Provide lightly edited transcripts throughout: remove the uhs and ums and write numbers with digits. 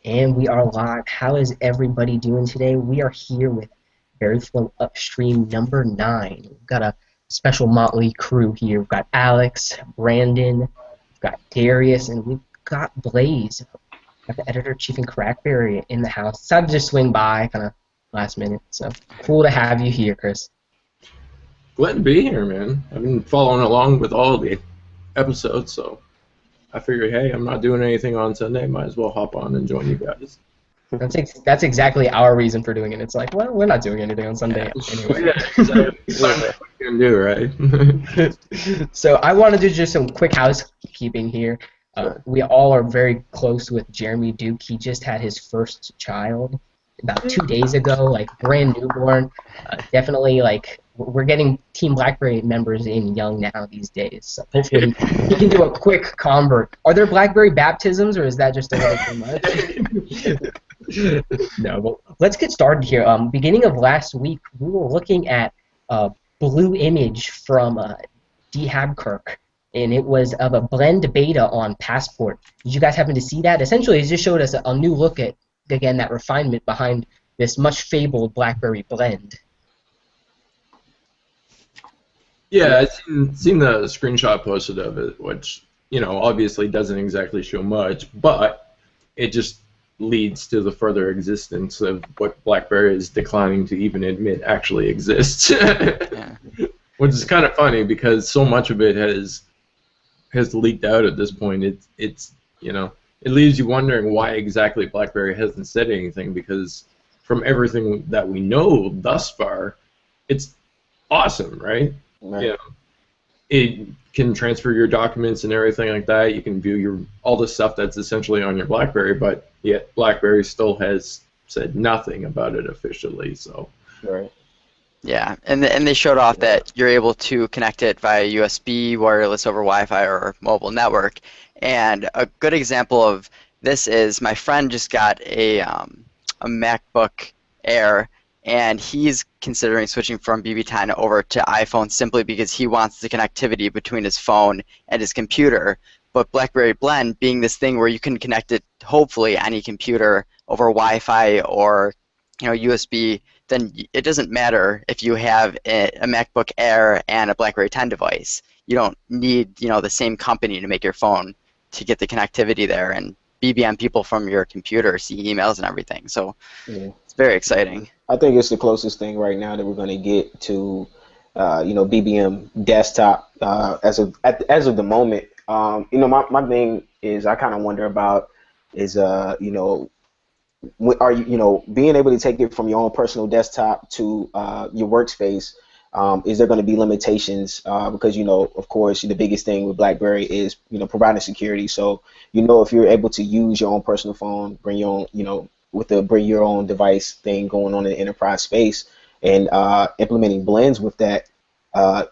And we are live. How is everybody doing today? We are here with BerryFlow Upstream number 9. We've got a special motley crew here. We've got Alex, Brandon, we've got Darius, and we've got Blaze. We've got the editor-chief in CrackBerry in the house. Decided to just swing by kind of last minute. So cool to have you here, Chris. Glad to be here, man. I've been following along with all the episodes, so I figured, hey, I'm not doing anything on Sunday. Might as well hop on and join you guys. That's exactly our reason for doing it. It's like, well, we're not doing anything on Sunday anyway. Yeah, exactly. What you can do, right? So I want to do just some quick housekeeping here. We all are very close with Jeremy Duke. He just had his first child about 2 days ago, like brand newborn. Definitely, like, we're getting Team BlackBerry members in young now these days. So hopefully he can do a quick convert. Are there BlackBerry baptisms, or is that just a little too much? No, but let's get started here. Beginning of last week, we were looking at a blue image from D. Habkirk, and it was of a blend beta on Passport. Did you guys happen to see that? Essentially, it just showed us a new look at, again, that refinement behind this much fabled BlackBerry Blend. Yeah, I've seen the screenshot posted of it, which, you know, obviously doesn't exactly show much, but it just leads to the further existence of what BlackBerry is declining to even admit actually exists. Yeah. Which is kind of funny because so much of it has leaked out at this point. It's you know, it leaves you wondering why exactly BlackBerry hasn't said anything, because from everything that we know thus far, it's awesome, right? Right. You know, it can transfer your documents and everything like that. You can view all the stuff that's essentially on your BlackBerry, but yet BlackBerry still has said nothing about it officially. So. Right. Yeah, and they showed off that you're able to connect it via USB, wireless over Wi-Fi, or mobile network. And a good example of this is my friend just got a MacBook Air, and he's considering switching from BB10 over to iPhone simply because he wants the connectivity between his phone and his computer. But BlackBerry Blend being this thing where you can connect it, hopefully, any computer over Wi-Fi or, you know, USB, then it doesn't matter if you have a MacBook Air and a BlackBerry 10 device. You don't need, you know, the same company to make your phone to get the connectivity there, and BBM people from your computer see emails and everything. So Yeah. it's very exciting. I think it's the closest thing right now that we're going to get to, BBM desktop as of the moment. My thing is I kind of wonder about is are you being able to take it from your own personal desktop to your workspace. Is there going to be limitations? Because, of course, the biggest thing with BlackBerry is, providing security. So, if you're able to use your own personal phone, bring your own, with the bring your own device thing going on in the enterprise space, and implementing blends with that,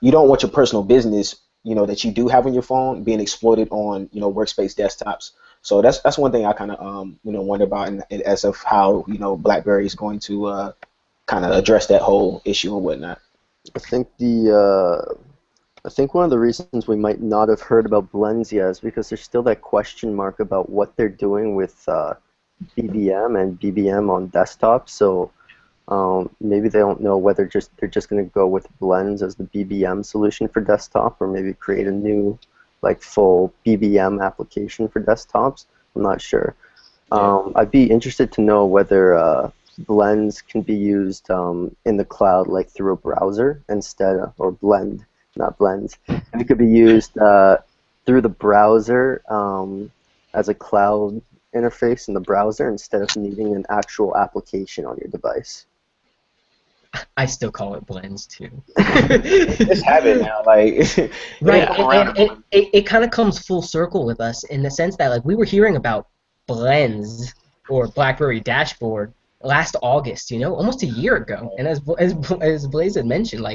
you don't want your personal business, that you do have on your phone being exploited on, workspace desktops. So that's one thing I kind of wonder about, and as of how BlackBerry is going to kind of address that whole issue and whatnot. I think one of the reasons we might not have heard about blends yet is because there's still that question mark about what they're doing with BBM and BBM on desktop. So maybe they don't know whether they're just going to go with blends as the BBM solution for desktop, or maybe create a new full BBM application for desktops. I'm not sure. I'd be interested to know whether blends can be used in the cloud, like through a browser instead of, or blend, not blends. And it could be used through the browser as a cloud interface in the browser instead of needing an actual application on your device. I still call it blends too. Just have it now, like right. And it kind of comes full circle with us in the sense that we were hearing about blends or BlackBerry dashboard last August, almost a year ago. And as Blaze had mentioned,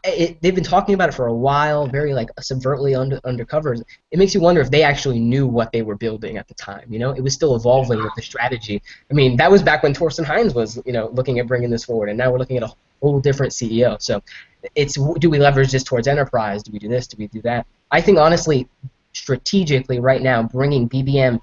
they've been talking about it for a while, very subvertly undercover. It makes you wonder if they actually knew what they were building at the time. It was still evolving with the strategy. I mean, that was back when Torsten Heinz was, looking at bringing this forward, and now we're looking at a whole different CEO. So it's, do we leverage this towards enterprise? Do we do this? Do we do that? I think honestly, strategically right now, bringing BBM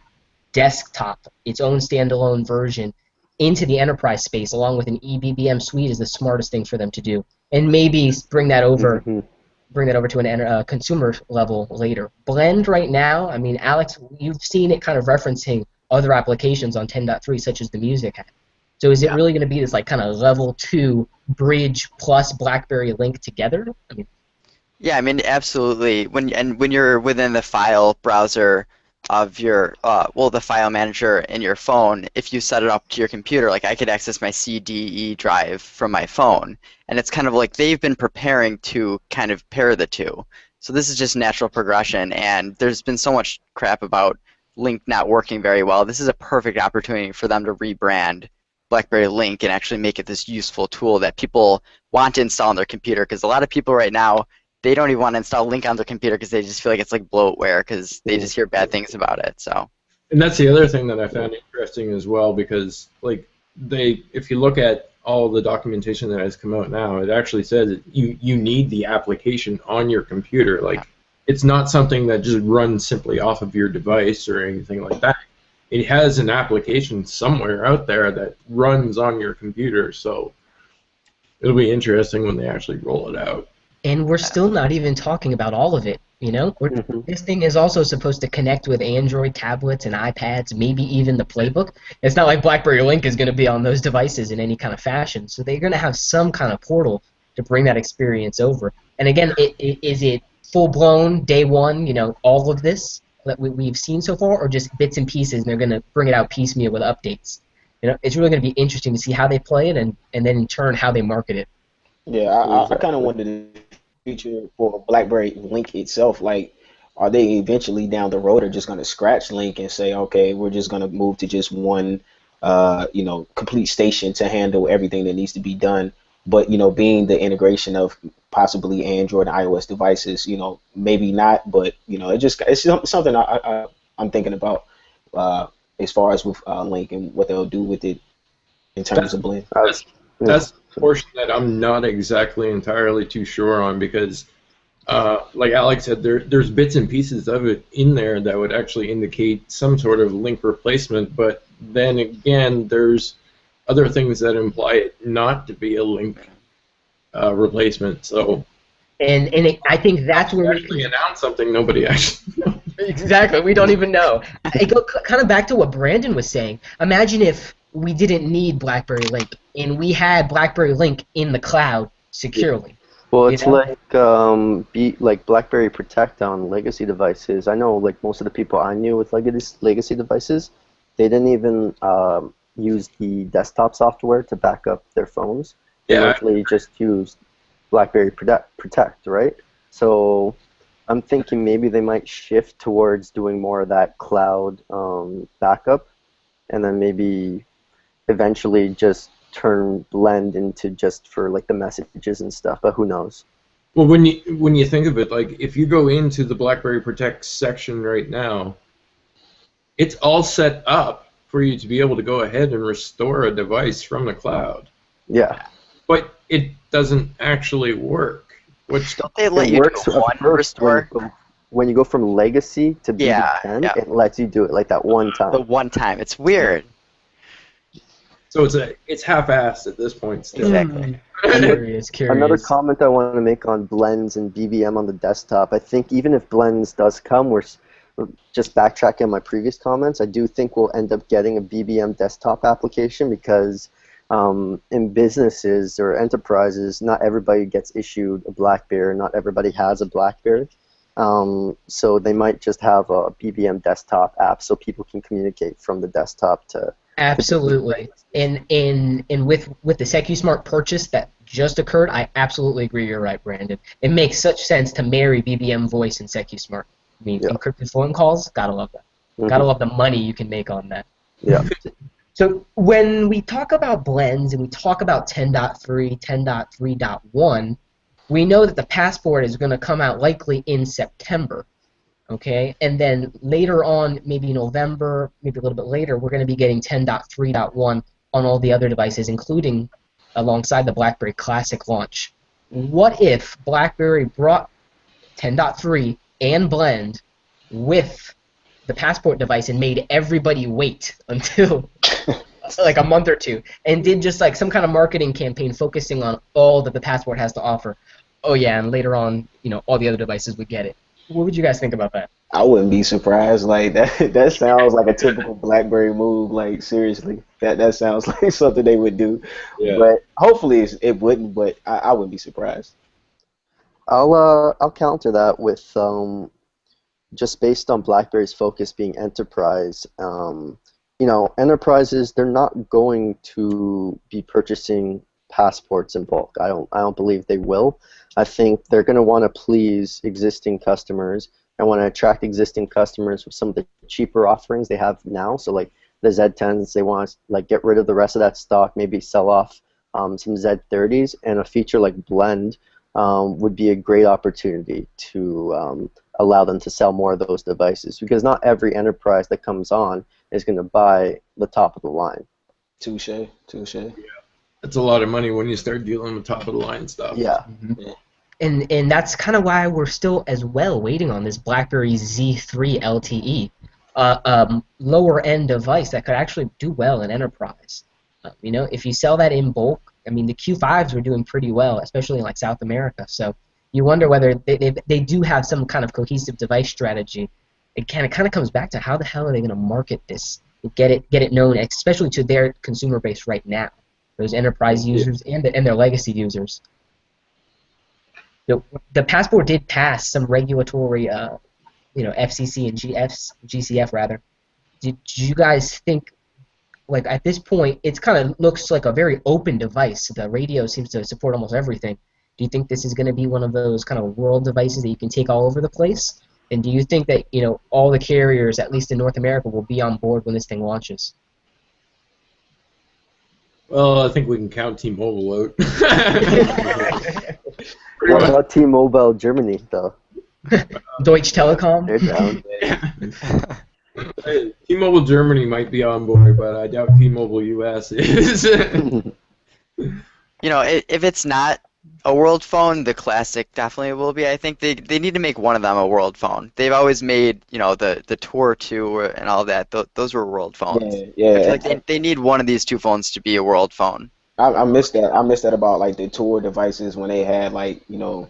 desktop, its own standalone version, into the enterprise space along with an eBBM suite is the smartest thing for them to do, and maybe bring that over to an consumer level later. Blend right now, I mean, Alex, you've seen it kind of referencing other applications on 10.3, such as the music app. So is it really going to be this like kind of level 2 bridge plus BlackBerry Link together? I mean, Yeah, I mean, absolutely. When you're within the file browser of your the file manager in your phone, if you set it up to your computer, like I could access my CDE drive from my phone, and it's kind of like they've been preparing to kind of pair the two. So this is just natural progression, and there's been so much crap about Link not working very well. This is a perfect opportunity for them to rebrand BlackBerry Link and actually make it this useful tool that people want to install on their computer, because a lot of people right now, they don't even want to install Link on their computer because they just feel like it's like bloatware because they just hear bad things about it. So. And that's the other thing that I found interesting as well, because like if you look at all the documentation that has come out now, it actually says that you need the application on your computer. Like, it's not something that just runs simply off of your device or anything like that. It has an application somewhere out there that runs on your computer, so it'll be interesting when they actually roll it out. And we're still not even talking about all of it, you know? This thing is also supposed to connect with Android tablets and iPads, maybe even the Playbook. It's not like BlackBerry Link is going to be on those devices in any kind of fashion, so they're going to have some kind of portal to bring that experience over. And again, is it full-blown, day one, you know, all of this that we've seen so far, or just bits and pieces, and they're going to bring it out piecemeal with updates? You know, it's really going to be interesting to see how they play it and then in turn how they market it. Yeah, I kind of wanted the future for BlackBerry Link itself. Like, are they eventually down the road are just going to scratch Link and say, okay, we're just going to move to just one, complete station to handle everything that needs to be done? But, you know, being the integration of possibly Android and iOS devices, you know, maybe not, but, you know, it's something I'm thinking about as far as with Link and what they'll do with it in terms of Blend. That's the portion that I'm not exactly entirely too sure on, because, like Alex said, there's bits and pieces of it in there that would actually indicate some sort of Link replacement, but then again, there's other things that imply it not to be a Link replacement. So, I think that's where we actually announce something nobody actually knows. Exactly, we don't even know. I go kind of back to what Brandon was saying. Imagine if we didn't need BlackBerry Link and we had BlackBerry Link in the cloud securely. Well, it's like BlackBerry Protect on legacy devices. I know, like, most of the people I knew with legacy devices, they didn't even use the desktop software to back up their phones. They actually just used BlackBerry Protect, right? So I'm thinking maybe they might shift towards doing more of that cloud backup, and then maybe eventually just turn Blend into just for like the messages and stuff, but who knows? Well, when you think of it, like, if you go into the BlackBerry Protect section right now, it's all set up for you to be able to go ahead and restore a device from the cloud. Yeah. But it doesn't actually work. Don't they let you do one restore? When you go from legacy to BB10, it lets you do it like that one time. The one time. It's weird. So it's half-assed at this point still. Exactly. Curious. Another comment I want to make on Blends and BBM on the desktop, I think even if Blends does come, we're just backtracking on my previous comments, I do think we'll end up getting a BBM desktop application because in businesses or enterprises, not everybody gets issued a BlackBerry, not everybody has a BlackBerry. So they might just have a BBM desktop app so people can communicate from the desktop to... Absolutely. And with the SecuSmart purchase that just occurred, I absolutely agree. You're right, Brandon. It makes such sense to marry BBM voice and SecuSmart. I mean, encrypted phone calls, gotta love that. Gotta love the money you can make on that. Yeah. So when we talk about blends and we talk about 10.3, 10.3.1, we know that the Passport is going to come out likely in September. Okay, and then later on, maybe November, maybe a little bit later, we're going to be getting 10.3.1 on all the other devices, including alongside the BlackBerry Classic launch. What if BlackBerry brought 10.3 and Blend with the Passport device and made everybody wait until like a month or two, and did just like some kind of marketing campaign focusing on all that the Passport has to offer. Oh yeah, and later on, all the other devices would get it. What would you guys think about that? I wouldn't be surprised. Like that, that sounds like a typical BlackBerry move. Like seriously, that sounds like something they would do. Yeah. But hopefully it wouldn't. But I wouldn't be surprised. I'll counter that with just based on BlackBerry's focus being enterprise. Enterprises, they're not going to be purchasing passports in bulk. I don't believe they will. I think they're going to want to please existing customers and want to attract existing customers with some of the cheaper offerings they have now. So like the Z10s, they want to like get rid of the rest of that stock, maybe sell off some Z30s, and a feature like Blend would be a great opportunity to allow them to sell more of those devices, because not every enterprise that comes on is going to buy the top of the line. Touche. Yeah. That's a lot of money when you start dealing with top of the line stuff. Yeah. Yeah. And that's kind of why we're still as well waiting on this BlackBerry Z3 LTE, lower end device that could actually do well in enterprise. If you sell that in bulk, I mean the Q5s were doing pretty well, especially in like South America. So you wonder whether they do have some kind of cohesive device strategy. It kind of comes back to how the hell are they going to market this, get it known, especially to their consumer base right now, those enterprise users and their legacy users. The Passport did pass some regulatory, FCC and GCF rather. Did you guys think, like at this point, it's kind of looks like a very open device. The radio seems to support almost everything. Do you think this is going to be one of those kind of world devices that you can take all over the place? And do you think that all the carriers, at least in North America, will be on board when this thing launches? Well, I think we can count T-Mobile out. What about T-Mobile Germany, though? Deutsche Telekom? They're down. T-Mobile Germany might be on board, but I doubt T-Mobile US is. If it's not a world phone, the classic definitely will be. I think they need to make one of them a world phone. They've always made, the Tour 2 and all that. Those were world phones. Yeah. I feel like they need one of these two phones to be a world phone. I missed that. I missed that about like the Tour devices when they had like the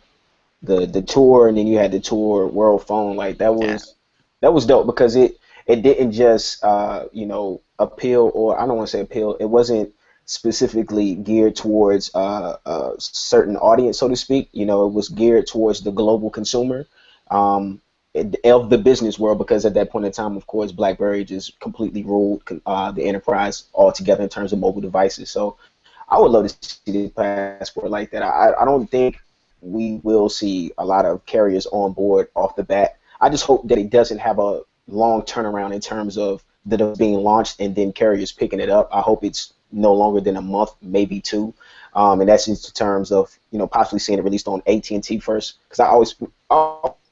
Tour, and then you had the Tour World Phone. Like that was dope, because it didn't just appeal, or I don't want to say appeal. It wasn't specifically geared towards a certain audience, so to speak. It was geared towards the global consumer of the business world, because at that point in time, of course, BlackBerry just completely ruled the enterprise altogether in terms of mobile devices. So I would love to see the Passport like that. I don't think we will see a lot of carriers on board off the bat. I just hope that it doesn't have a long turnaround in terms of the being launched and then carriers picking it up. I hope it's no longer than a month, maybe two, and that's in terms of possibly seeing it released on AT&T first. Because I've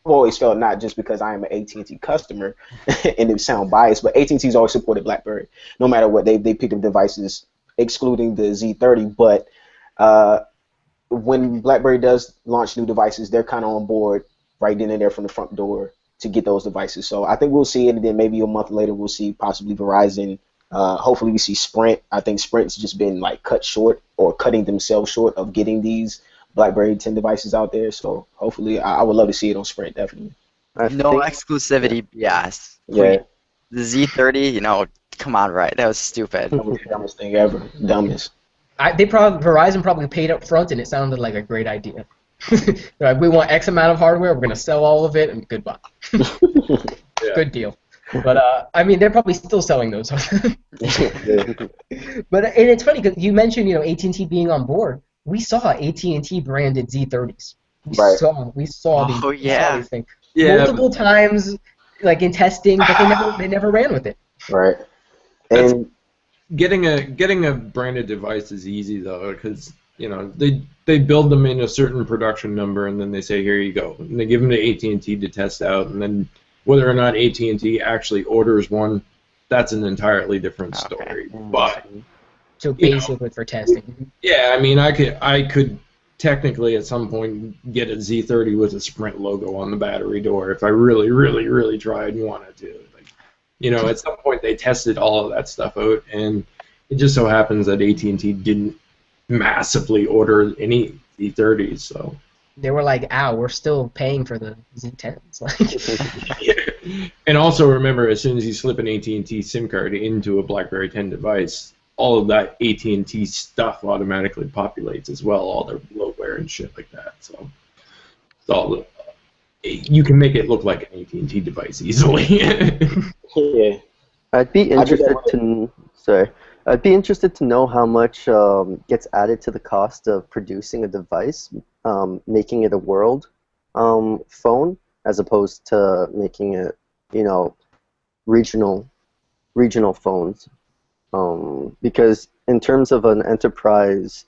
always felt, not just because I am an AT&T customer and it sound biased, but AT&T's always supported BlackBerry, no matter what. They pick up devices, excluding the Z30, but when BlackBerry does launch new devices, they're kind of on board right then and there from the front door to get those devices. So I think we'll see it, and then maybe a month later we'll see possibly Verizon. Hopefully we see Sprint. I think Sprint's just been like cut short, or cutting themselves short of getting these BlackBerry 10 devices out there. So hopefully I would love to see it on Sprint, definitely. No exclusivity, yes. Yeah. The Z30, come on, right? That was stupid. That was the dumbest thing ever. Dumbest. Verizon probably paid up front, and it sounded like a great idea. Like, we want X amount of hardware, we're going to sell all of it, and goodbye. Good deal. But, they're probably still selling those. But, and it's funny, because you mentioned, AT&T being on board. We saw AT&T branded Z30s. We saw these things multiple times, like in testing, but they never ran with it. Right. And getting a branded device is easy, though, because they build them in a certain production number, and then they say, here you go, and they give them to AT&T to test out, and then whether or not AT&T actually orders one, that's an entirely different story. But so basically for testing. Yeah, I could technically at some point get a Z30 with a Sprint logo on the battery door if I really, really, really tried and wanted to. You know, at some point they tested all of that stuff out, and it just so happens that AT&T didn't massively order any Z30s, so. They were like, "Ow, we're still paying for the Z10s." Like, And also remember, as soon as you slip an AT&T SIM card into a BlackBerry 10 device, all of that AT&T stuff automatically populates as well, all their bloatware and shit like that. So, you can make it look like an AT&T device easily. Yeah. I'd be I did that interested to I'd be interested to know how much gets added to the cost of producing a device, making it a world phone, as opposed to making it, you know, regional phones. Because in terms of an enterprise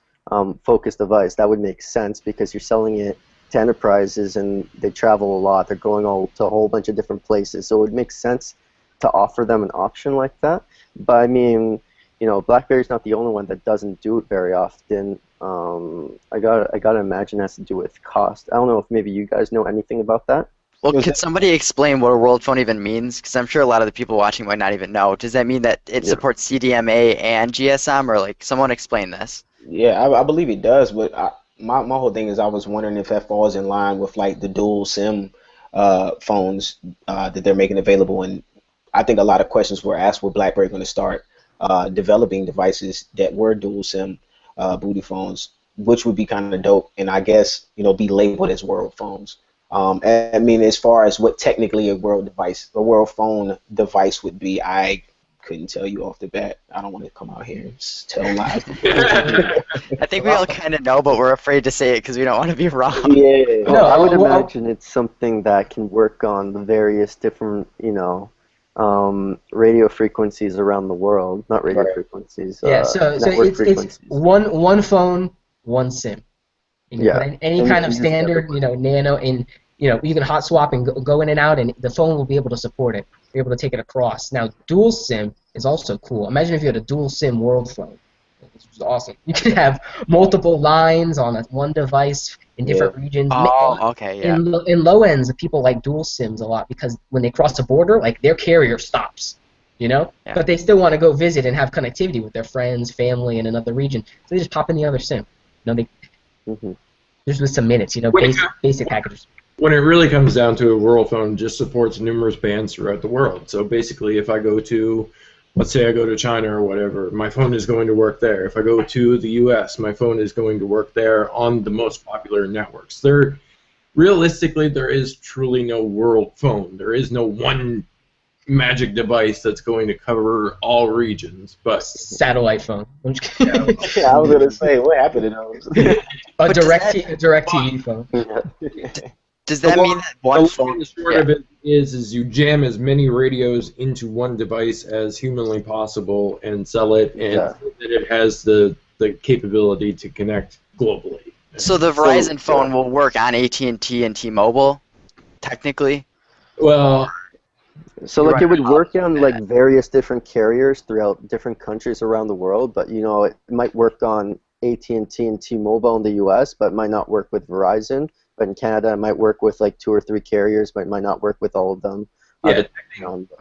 focused device, that would make sense because you're selling it to enterprises and they travel a lot. They're going to a whole bunch of different places, so it would make sense to offer them an option like that. But I mean, you know, BlackBerry's not the only one that doesn't do it very often. I gotta imagine it has to do with cost. I don't know if maybe you guys know anything about that. Well, could somebody explain what a world phone even means? Because I'm sure a lot of the people watching might not even know. Does that mean that it supports CDMA and GSM, or like someone explain this? Yeah, I believe it does, but my whole thing is I was wondering if that falls in line with like the dual SIM phones that they're making available, and I think a lot of questions were asked, were BlackBerry going to start developing devices that were dual SIM booty phones, which would be kind of dope, and I guess, you know, be labeled as world phones. I mean, as far as what technically a world phone device would be, I couldn't tell you off the bat. I don't want to come out here and tell lies. I think we all kind of know, but we're afraid to say it because we don't want to be wrong. Yeah. Well, I would imagine it's something that can work on the various different, you know, radio frequencies around the world. Not radio frequencies. Yeah, so it's one phone, one SIM. You know, Yeah. any kind of standard, you know, nano, and you know, you can hot swap and go in and out, and the phone will be able to support it, be able to take it across. Now, dual SIM is also cool. Imagine if you had a dual SIM world phone. This was awesome. You could have multiple lines on one device in different regions. Oh, okay, yeah. In low ends, people like dual SIMs a lot because when they cross the border, like their carrier stops, you know, but they still want to go visit and have connectivity with their friends, family in another region. So they just pop in the other SIM. You know, there's with some minutes, you know, basic packages. When it really comes down to a world phone, just supports numerous bands throughout the world. So basically, if I go to, let's say I go to China or whatever, my phone is going to work there. If I go to the US, my phone is going to work there on the most popular networks. Realistically, there is truly no world phone. There is no one magic device that's going to cover all regions, but satellite phone. I was gonna say, what happened to those? a direct TV phone. Does that mean that one phone? The short of it is you jam as many radios into one device as humanly possible and sell it, and that it has the capability to connect globally. So the Verizon phone will work on AT&T and T-Mobile, technically? Well, so like it would work on like various different carriers throughout different countries around the world, but you know, it might work on AT&T and T-Mobile in the US, but it might not work with Verizon. But in Canada, it might work with like 2 or 3 carriers, but it might not work with all of them. Yeah,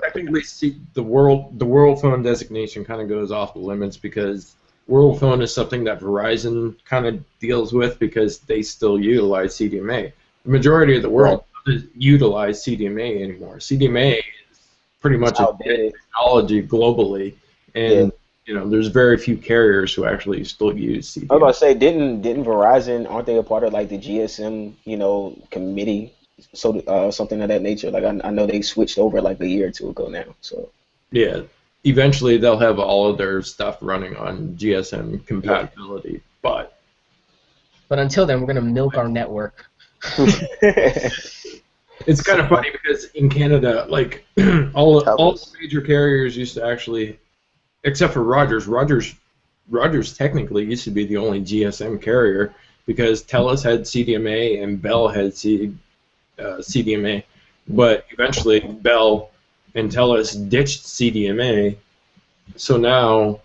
technically, see, the world phone designation kind of goes off the limits because world phone is something that Verizon kind of deals with because they still utilize CDMA. The majority of the world doesn't utilize CDMA anymore. CDMA is pretty much a dead technology globally, and you know, there's very few carriers who actually still use CDMA. I was about to say, didn't Verizon, aren't they a part of like the GSM, you know, committee, so something of that nature? Like I know they switched over like a year or 2 ago now. So yeah, eventually they'll have all of their stuff running on GSM compatibility, but until then, we're gonna milk our network. It's kind of funny because in Canada, like all the major carriers used to actually, except for Rogers technically used to be the only GSM carrier because TELUS had CDMA and Bell had CDMA, but eventually Bell and TELUS ditched CDMA, so now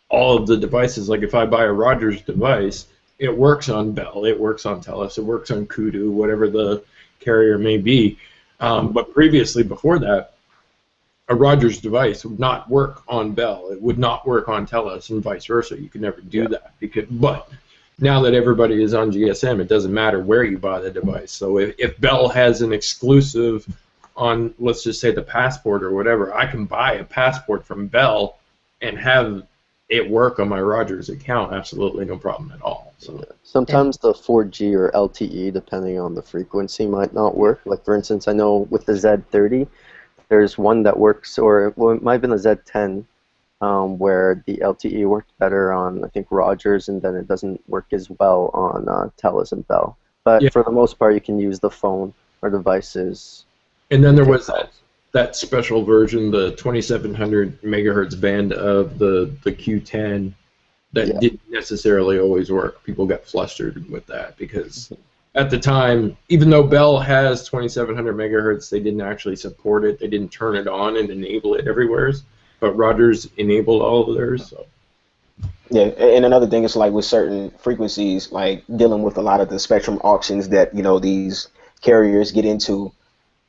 all of the devices, like if I buy a Rogers device, it works on Bell, it works on TELUS, it works on Kudu, whatever the carrier may be, but previously before that, a Rogers device would not work on Bell. It would not work on Telus, and vice versa. You could never do that. But now that everybody is on GSM, it doesn't matter where you buy the device. So if Bell has an exclusive on, let's just say, the Passport or whatever, I can buy a Passport from Bell and have it work on my Rogers account. Absolutely no problem at all. So sometimes the 4G or LTE, depending on the frequency, might not work. Like, for instance, I know with the Z30, there's one that works, or well, it might have been a Z10, where the LTE worked better on, I think, Rogers, and then it doesn't work as well on Telus and Bell. But for the most part, you can use the phone or devices. And then there was that special version, the 2700 megahertz band of the Q10 that didn't necessarily always work. People got flustered with that because at the time, even though Bell has 2700 megahertz, they didn't actually support it. They didn't turn it on and enable it everywhere. But Rogers enabled all of theirs. So. Yeah, and another thing is like with certain frequencies, like dealing with a lot of the spectrum auctions that these carriers get into.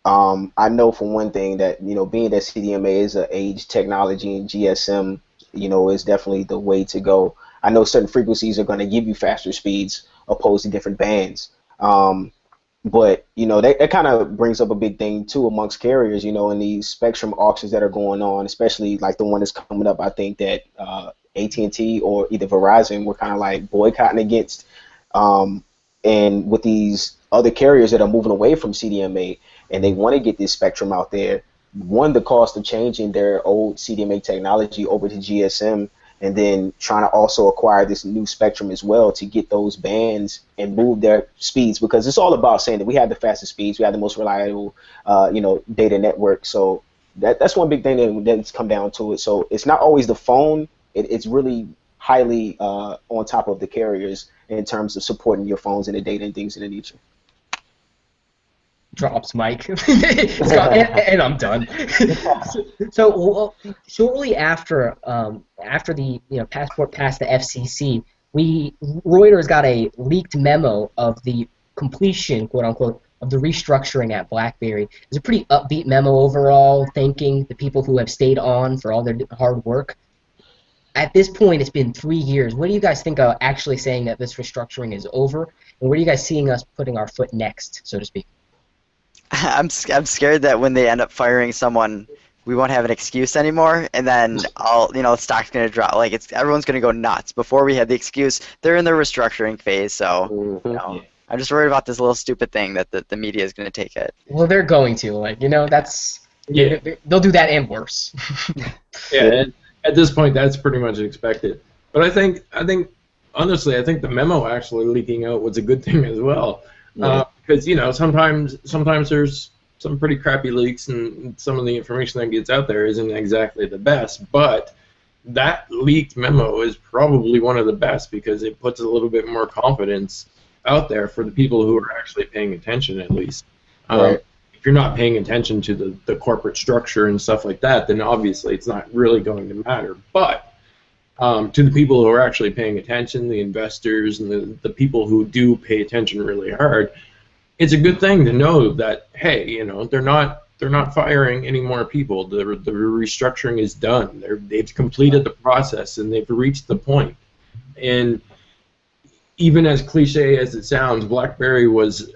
I know for one thing that being that CDMA is an age technology and GSM is definitely the way to go. I know certain frequencies are going to give you faster speeds opposed to different bands. But that kind of brings up a big thing too amongst carriers, in these spectrum auctions that are going on, especially like the one that's coming up. I think that AT&T or either Verizon were kind of like boycotting against, and with these other carriers that are moving away from CDMA and they want to get this spectrum out there. One, the cost of changing their old CDMA technology over to GSM, and then trying to also acquire this new spectrum as well to get those bands and move their speeds, because it's all about saying that we have the fastest speeds, we have the most reliable, data network. So that's one big thing that's come down to it. So it's not always the phone; it's really highly on top of the carriers in terms of supporting your phones and the data and things of that nature. Drops mic. And I'm done. So shortly after the Passport passed the FCC, Reuters got a leaked memo of the completion, quote unquote, of the restructuring at BlackBerry. It's a pretty upbeat memo overall, thanking the people who have stayed on for all their hard work. At this point, it's been 3 years. What do you guys think of actually saying that this restructuring is over, and where are you guys seeing us putting our foot next, so to speak? I'm scared that when they end up firing someone, we won't have an excuse anymore, and then the stock's gonna drop. Like everyone's gonna go nuts. Before we had the excuse, they're in the restructuring phase, so I'm just worried about this little stupid thing that the media is gonna take it. Well, they're going to, that's they'll do that and worse. And at this point, that's pretty much expected. But I think honestly, I think the memo actually leaking out was a good thing as well. Because sometimes there's some pretty crappy leaks, and some of the information that gets out there isn't exactly the best. But that leaked memo is probably one of the best because it puts a little bit more confidence out there for the people who are actually paying attention, at least. Right. If you're not paying attention to the corporate structure and stuff like that, then obviously it's not really going to matter. But to the people who are actually paying attention, the investors and the people who do pay attention really hard, it's a good thing to know that, hey, they're not firing any more people. The restructuring is done. They've completed the process and they've reached the point. And even as cliche as it sounds, BlackBerry was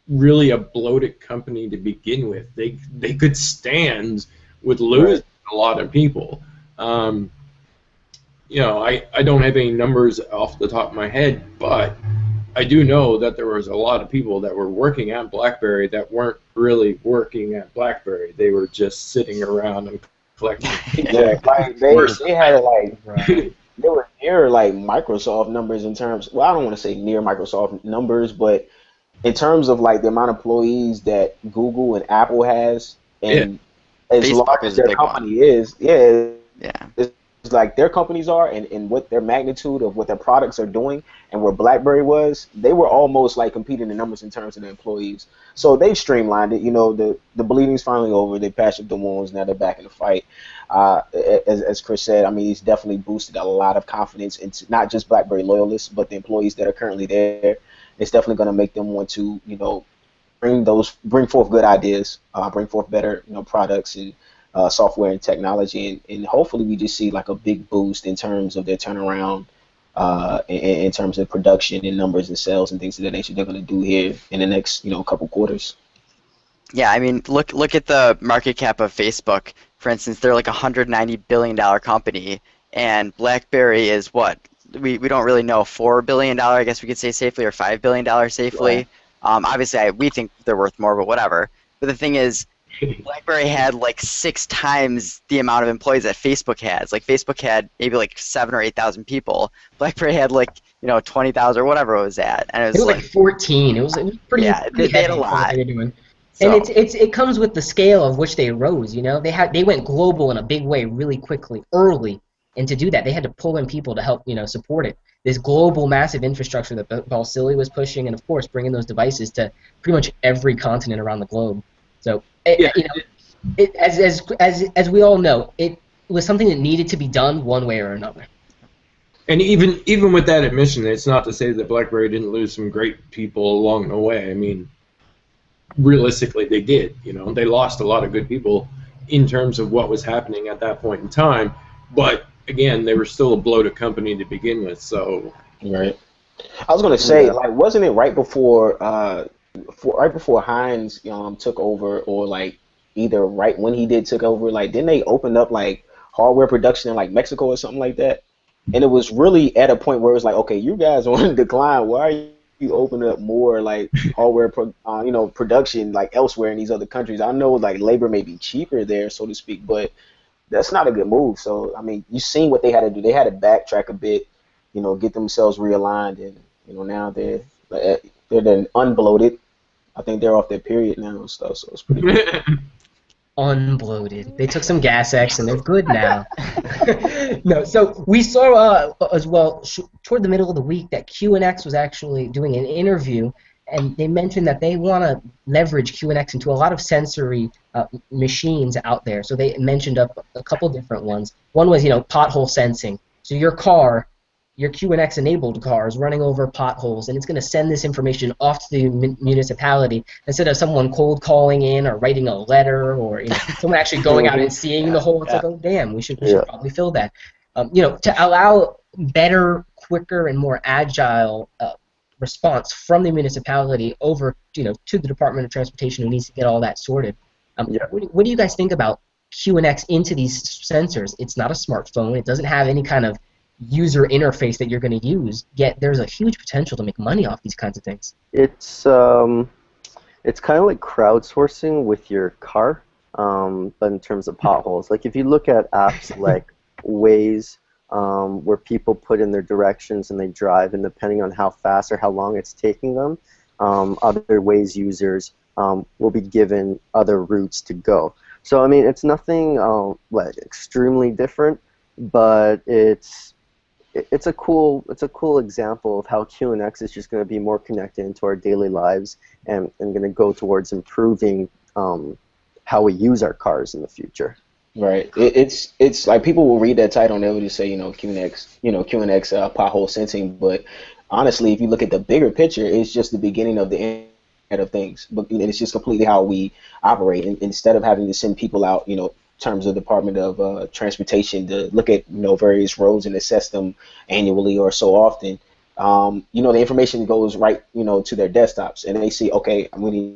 really a bloated company to begin with. They could stand with losing a lot of people. I don't have any numbers off the top of my head, but I do know that there was a lot of people that were working at BlackBerry that weren't really working at BlackBerry. They were just sitting around and collecting. Yeah, like they had they were near like Microsoft numbers in terms. Well, I don't want to say near Microsoft numbers, but in terms of like the amount of employees that Google and Apple has, and as Facebook large as their company is, it's like their companies are, and what their magnitude of what their products are doing, and where BlackBerry was, they were almost like competing in numbers in terms of the employees. So they've streamlined it. The bleeding's finally over. They patched up the wounds. Now they're back in the fight. As Chris said, I mean, he's definitely boosted a lot of confidence into not just BlackBerry loyalists, but the employees that are currently there. It's definitely going to make them want to, bring forth good ideas, bring forth better, products, and software and technology, and hopefully we just see like a big boost in terms of their turnaround, in terms of production and numbers and sales and things of that nature they're going to do here in the next couple quarters. Yeah, I mean, look at the market cap of Facebook. For instance, they're like a $190 billion company, and BlackBerry is what? We don't really know, $4 billion, I guess we could say safely, or $5 billion safely. Right. Obviously, we think they're worth more, but whatever. But the thing is, BlackBerry had like 6 times the amount of employees that Facebook has. Like Facebook had maybe like 7 or 8,000 people. BlackBerry had like 20,000 or whatever it was at, and It was like 14. It was pretty. Yeah, pretty they had heavy a for what lot. they were doing. So, And it comes with the scale of which they rose. They went global in a big way really quickly, early, and to do that they had to pull in people to help support it. This global massive infrastructure that Balsillie was pushing, and of course bringing those devices to pretty much every continent around the globe. So as we all know, it was something that needed to be done one way or another. And even with that admission, it's not to say that BlackBerry didn't lose some great people along the way. I mean, realistically, they did. They lost a lot of good people in terms of what was happening at that point in time. But again, they were still a bloated company to begin with. So right. I was gonna say, like, wasn't it right before Heinz took over, or like either right when he took over? Like, didn't they open up like hardware production in like Mexico or something like that? And it was really at a point where it was like, okay, you guys are on decline. Why are you opening up more like hardware production like elsewhere in these other countries? I know like labor may be cheaper there, so to speak, but that's not a good move. So I mean, you've seen what they had to do. They had to backtrack a bit, get themselves realigned, and now they're then unbloated. I think they're off their period now and stuff, so it's pretty good. Unbloated. They took some gas X and they're good now. No, so we saw as well toward the middle of the week that QNX was actually doing an interview, and they mentioned that they want to leverage QNX into a lot of sensory machines out there. So they mentioned a couple different ones. One was pothole sensing. So your QNX-enabled car is running over potholes, and it's going to send this information off to the municipality instead of someone cold calling in or writing a letter, or someone actually going out and seeing the hole. It's like, oh damn, we should probably fill that. To allow better, quicker, and more agile response from the municipality over to the Department of Transportation, who needs to get all that sorted. What do you guys think about QNX into these sensors? It's not a smartphone. It doesn't have any kind of user interface that you're going to use, yet there's a huge potential to make money off these kinds of things. It's kind of like crowdsourcing with your car, but in terms of potholes. Like if you look at apps like Waze, where people put in their directions and they drive, and depending on how fast or how long it's taking them, other Waze users will be given other routes to go. So I mean, it's nothing like extremely different, but it's a cool example of how QNX is just going to be more connected into our daily lives and going to go towards improving how we use our cars in the future. Right. It's like people will read that title and they will just say QNX pothole sensing, but honestly, if you look at the bigger picture, it's just the beginning of the end of things. But it's just completely how we operate. And instead of having to send people out, terms of Department of Transportation to look at various roads and assess them annually or so often, the information goes right to their desktops, and they see, okay, I'm going to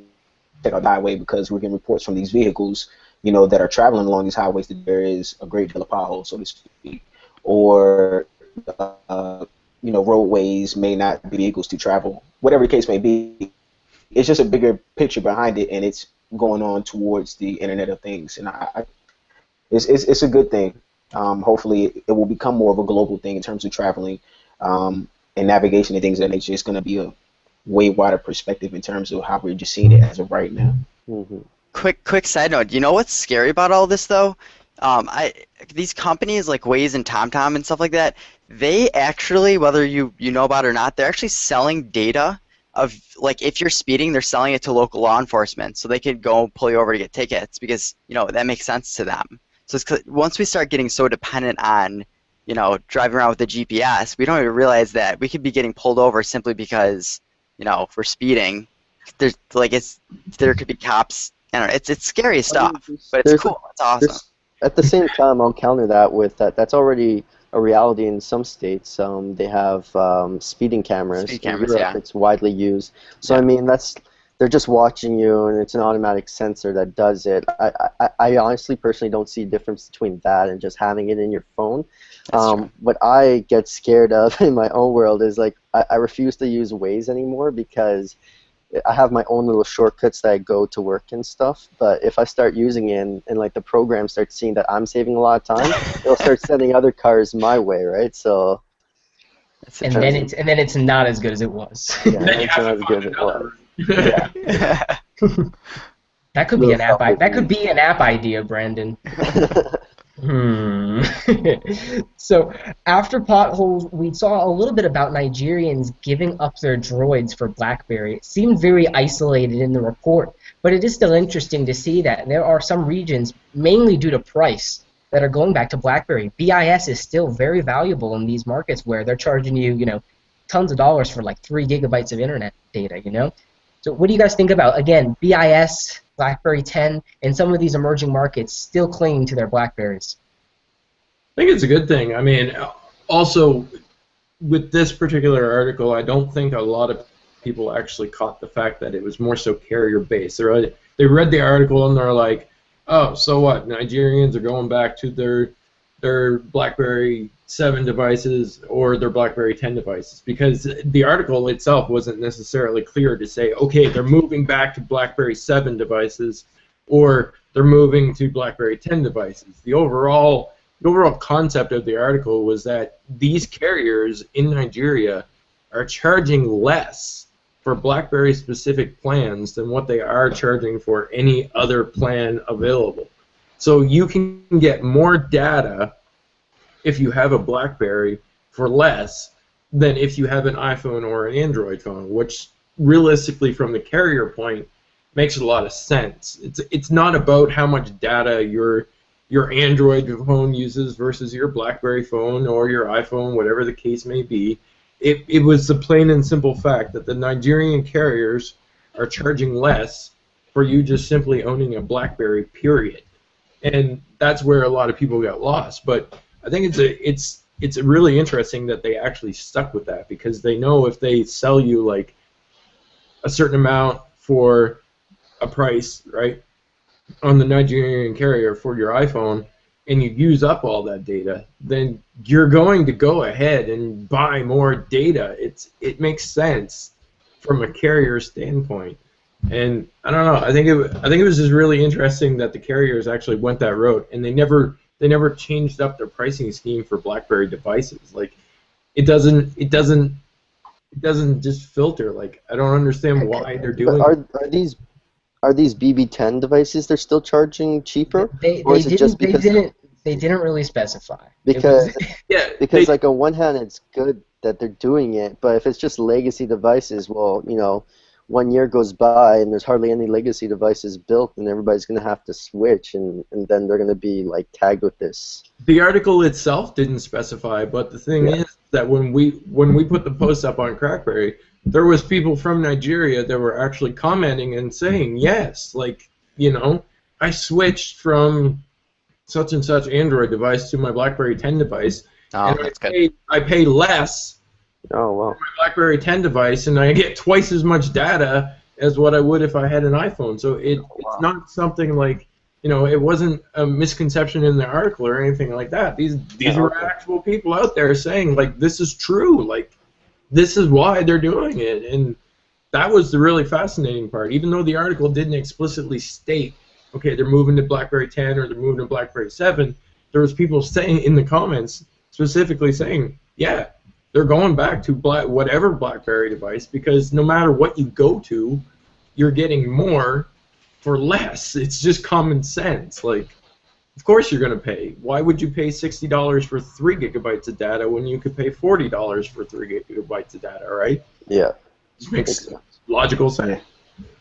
take our highway because we're getting reports from these vehicles that are traveling along these highways that there is a great deal of potholes, so to speak, or roadways may not be vehicles to travel, whatever the case may be. It's just a bigger picture behind it, and it's going on towards the Internet of Things, and it's a good thing. Hopefully, it will become more of a global thing in terms of traveling and navigation and things of that nature. It's going to be a way wider perspective in terms of how we're just seeing it as of right now. Mm-hmm. Quick side note. You know what's scary about all this though? These companies like Waze and TomTom and stuff like that, they actually, whether you know about it or not, they're actually selling data of, like, if you're speeding, they're selling it to local law enforcement so they could go pull you over to get tickets because that makes sense to them. So once we start getting so dependent on, driving around with the GPS, we don't even realize that we could be getting pulled over simply because, we're speeding. There could be cops I don't know, it's scary stuff, but it's there's- cool. It's awesome. At the same time, I'll counter that with that. That's already a reality in some states. They have speeding cameras. Speed In cameras, Europe, yeah. it's widely used. So Yeah. I mean, they're just watching you, and it's an automatic sensor that does it. I honestly, personally, don't see a difference between that and just having it in your phone. That's true. What I get scared of in my own world is like I refuse to use Waze anymore because I have my own little shortcuts that I go to work and stuff, but if I start using it and like the program starts seeing that I'm saving a lot of time, it'll start sending other cars my way, right? So That's And then interesting. it's not as good as it was. yeah, Then you it's have not to as find good as it another. was. Yeah. That could be an app. Little That could be an app idea, Brandon. So after potholes, we saw a little bit about Nigerians giving up their droids for BlackBerry. It seemed very isolated in the report, but it is still interesting to see that there are some regions, mainly due to price, that are going back to BlackBerry. BIS is still very valuable in these markets where they're charging you, tons of dollars for like 3 gigabytes of internet data. So what do you guys think about, again, BIS, BlackBerry 10, and some of these emerging markets still clinging to their BlackBerries? I think it's a good thing. I mean, also, with this particular article, I don't think a lot of people actually caught the fact that it was more so carrier-based. They read the article and they're like, oh, so what? Nigerians are going back to their BlackBerry 7 devices or their BlackBerry 10 devices, because the article itself wasn't necessarily clear to say, okay, they're moving back to BlackBerry 7 devices or they're moving to BlackBerry 10 devices. The overall concept of the article was that these carriers in Nigeria are charging less for BlackBerry specific plans than what they are charging for any other plan available. So you can get more data if you have a BlackBerry for less than if you have an iPhone or an Android phone, which realistically from the carrier point makes a lot of sense. It's not about how much data your Android phone uses versus your BlackBerry phone or your iPhone, whatever the case may be. It was the plain and simple fact that the Nigerian carriers are charging less for you just simply owning a BlackBerry, period. And that's where a lot of people got lost. But I think it's really interesting that they actually stuck with that, because they know if they sell you like a certain amount for a price, right, on the Nigerian carrier for your iPhone, and you use up all that data, then you're going to go ahead and buy more data. It makes sense from a carrier standpoint. And I don't know. I think it was just really interesting that the carriers actually went that route, and they never changed up their pricing scheme for BlackBerry devices. Like it doesn't just filter. Like I don't understand why they're doing. But are these BB10 devices they're still charging cheaper, They or is it just because they didn't really specify. because Yeah, because like on one hand it's good that they're doing it, but if it's just legacy devices, well, 1 year goes by and there's hardly any legacy devices built, and everybody's going to have to switch, and then they're going to be like tagged with this. the article itself didn't specify, but the thing is that when we put the post up on CrackBerry, there was people from Nigeria that were actually commenting and saying, yes, like, I switched from such and such Android device to my BlackBerry 10 device, Oh, and that's good. I pay less Oh for wow. my BlackBerry 10 device, and I get twice as much data as what I would if I had an iPhone. So it's not something like, it wasn't a misconception in the article or anything like that. These were actual people out there saying, like, this is true. Like, this is why they're doing it. And that was the really fascinating part. Even though the article didn't explicitly state, okay, they're moving to BlackBerry 10 or they're moving to BlackBerry 7, there was people saying in the comments specifically saying, yeah, they're going back to whatever BlackBerry device, because no matter what you go to, you're getting more for less. It's just common sense. Like, of course you're going to pay. Why would you pay $60 for 3 gigabytes of data when you could pay $40 for 3 gigabytes of data, right? Yeah. It makes logical sense.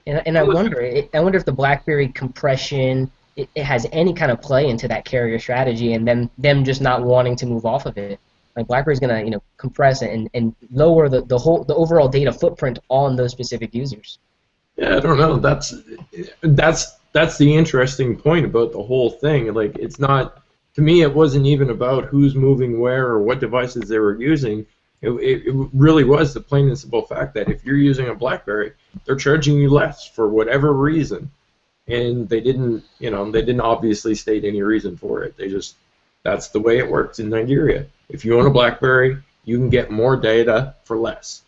And I wonder if the BlackBerry compression it has any kind of play into that carrier strategy, and them just not wanting to move off of it. Like BlackBerry's gonna compress it and lower the overall data footprint on those specific users. Yeah, I don't know. That's that's the interesting point about the whole thing. Like, it's not, to me, it wasn't even about who's moving where or what devices they were using. It really was the plain and simple fact that if you're using a BlackBerry, they're charging you less for whatever reason, and they didn't obviously state any reason for it. They just, that's the way it works in Nigeria. If you own a BlackBerry, you can get more data for less.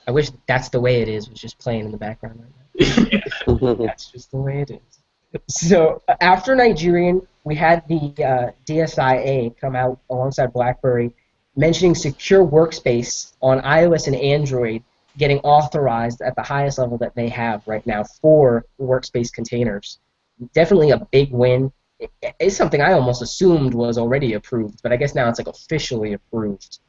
I wish that's the way it is. Was just playing in the background right now. That's just the way it is. So after Nigerian, we had the DSIA come out alongside BlackBerry, mentioning secure workspace on iOS and Android getting authorized at the highest level that they have right now for workspace containers. Definitely a big win. It's something I almost assumed was already approved, but I guess now it's like officially approved.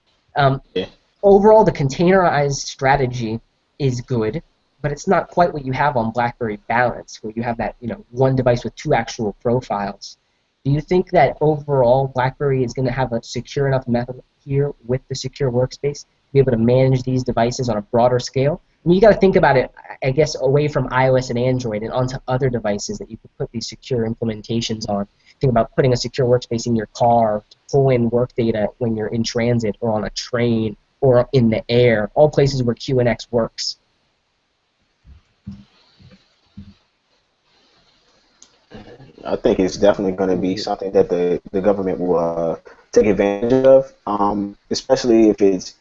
Overall, the containerized strategy is good, but it's not quite what you have on BlackBerry Balance, where you have that one device with two actual profiles. Do you think that overall BlackBerry is going to have a secure enough method here with the secure workspace to be able to manage these devices on a broader scale? I mean, you got to think about it, I guess, away from iOS and Android and onto other devices that you could put these secure implementations on. Think about putting a secure workspace in your car to pull in work data when you're in transit or on a train or in the air, all places where QNX works. I think it's definitely going to be something that the government will take advantage of, especially if it's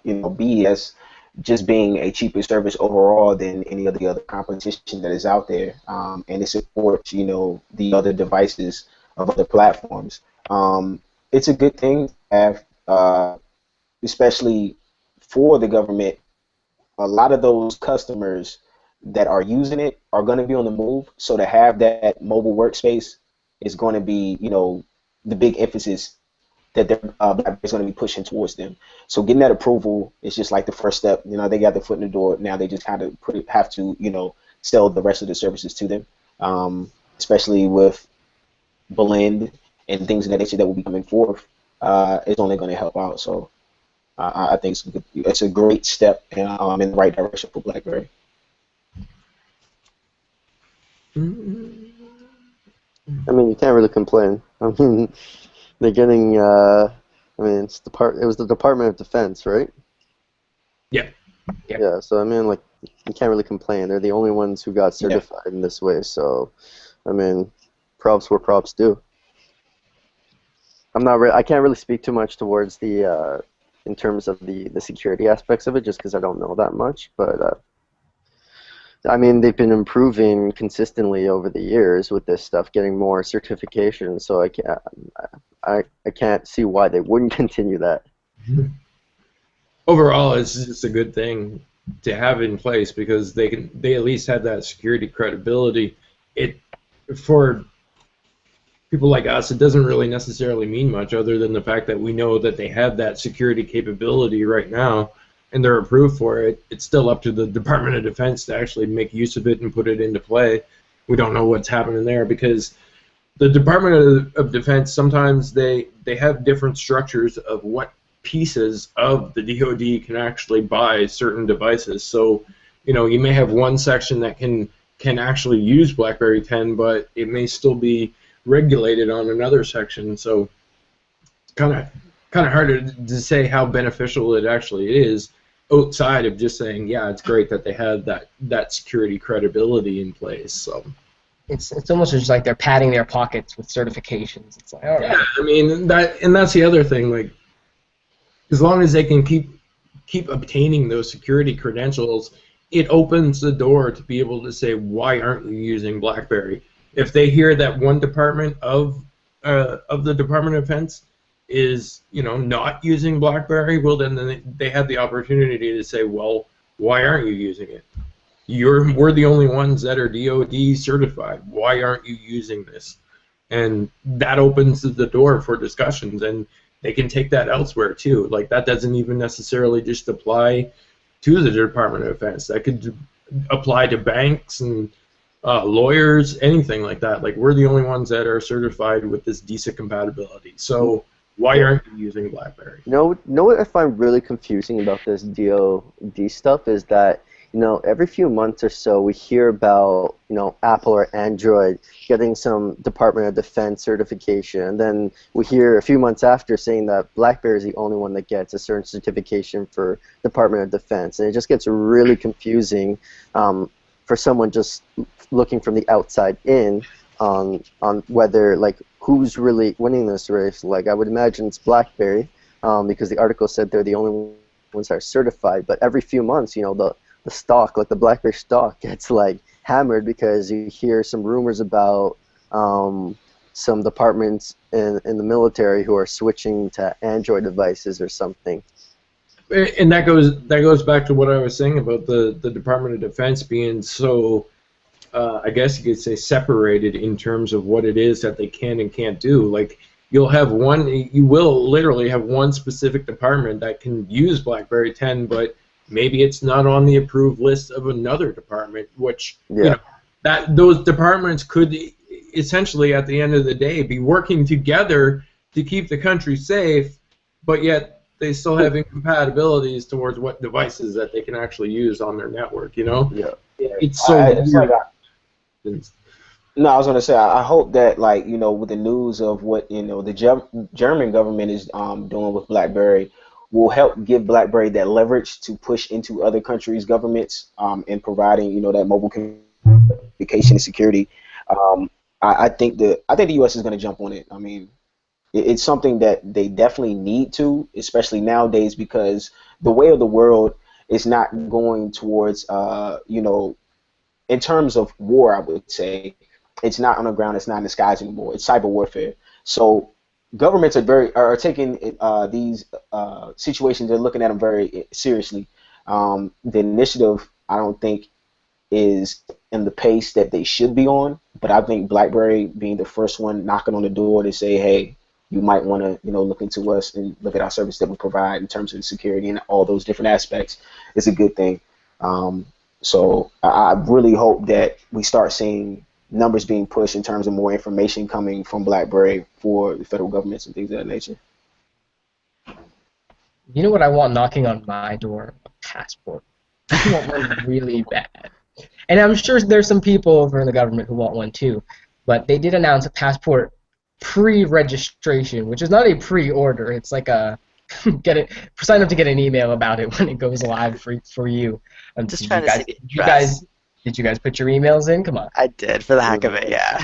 BES just being a cheaper service overall than any of the other competition that is out there, and it supports the other devices of other platforms. It's a good thing to have, especially for the government. A lot of those customers that are using it are going to be on the move, so to have that mobile workspace is going to be, the big emphasis that BlackBerry is going to be pushing towards them. So getting that approval is just like the first step. They got their foot in the door. Now they just kind of have to, sell the rest of the services to them, especially with Blend and things of that nature that will be coming forth. It's only going to help out. So I think it's a great step in the right direction for BlackBerry. I mean, you can't really complain. I mean, they're getting. I mean, it was the Department of Defense, right? Yeah. Yeah. So I mean, like, you can't really complain. They're the only ones who got certified in this way. So, I mean, props where props due. I can't really speak too much towards the in terms of the security aspects of it, just because I don't know that much. But I mean, they've been improving consistently over the years with this stuff, getting more certifications. So I can't see why they wouldn't continue that. Overall, it's just a good thing to have in place because they at least have that security credibility. For people like us, it doesn't really necessarily mean much other than the fact that we know that they have that security capability right now and they're approved for it. It's still up to the Department of Defense to actually make use of it and put it into play. We don't know what's happening there because the Department of Defense, sometimes they have different structures of what pieces of the DoD can actually buy certain devices. So, you may have one section that can actually use BlackBerry 10, but it may still be regulated on another section. So it's kind of hard to say how beneficial it actually is outside of just saying, yeah, it's great that they have that security credibility in place. So it's almost just like they're padding their pockets with certifications. It's like, all right. Yeah, I mean, that's the other thing. Like, as long as they can keep obtaining those security credentials, it opens the door to be able to say, why aren't you using BlackBerry? If they hear that one department of the Department of Defense is not using BlackBerry, well then they have the opportunity to say, well, why aren't you using it? We're the only ones that are DoD certified. Why aren't you using this? And that opens the door for discussions, and they can take that elsewhere too. Like, that doesn't even necessarily just apply to the Department of Defense. That could apply to banks and lawyers, anything like that. Like, we're the only ones that are certified with this DISA compatibility. So why aren't you using BlackBerry? Know what I find really confusing about this DoD stuff is that every few months or so we hear about, Apple or Android getting some Department of Defense certification, and then we hear a few months after saying that BlackBerry is the only one that gets a certain certification for Department of Defense, and it just gets really confusing for someone just looking from the outside in on whether, like, who's really winning this race. Like, I would imagine it's BlackBerry, because the article said they're the only ones that are certified, but every few months, the stock, like the BlackBerry stock, gets like hammered because you hear some rumors about some departments in the military who are switching to Android devices or something. And that goes back to what I was saying about the Department of Defense being so, I guess you could say, separated in terms of what it is that they can and can't do. Like, you will literally have one specific department that can use BlackBerry 10, but maybe it's not on the approved list of another department, which that those departments could essentially, at the end of the day, be working together to keep the country safe, but yet they still have incompatibilities towards what devices that they can actually use on their network. Yeah. It's so weird. No, I was gonna say I hope that, like, with the news of what the German government is doing with BlackBerry, will help give BlackBerry that leverage to push into other countries' governments in providing that mobile communication and security. I think the U.S. is going to jump on it. I mean, it's something that they definitely need to, especially nowadays, because the way of the world is not going towards in terms of war, I would say it's not on the ground, it's not in the skies anymore. It's cyber warfare. So governments are taking these situations, they're looking at them very seriously. The initiative, I don't think, is in the pace that they should be on, but I think BlackBerry being the first one knocking on the door to say, hey, you might want to look into us and look at our service that we provide in terms of security and all those different aspects is a good thing. So I really hope that we start seeing numbers being pushed in terms of more information coming from BlackBerry for the federal governments and things of that nature. You know what I want knocking on my door? A passport. I want one really bad. And I'm sure there's some people over in the government who want one too. But they did announce a passport pre-registration, which is not a pre-order. It's like a sign up to get an email about it when it goes live for you. Just trying to see the address. Did you guys put your emails in? Come on. I did, for the heck of it, yeah.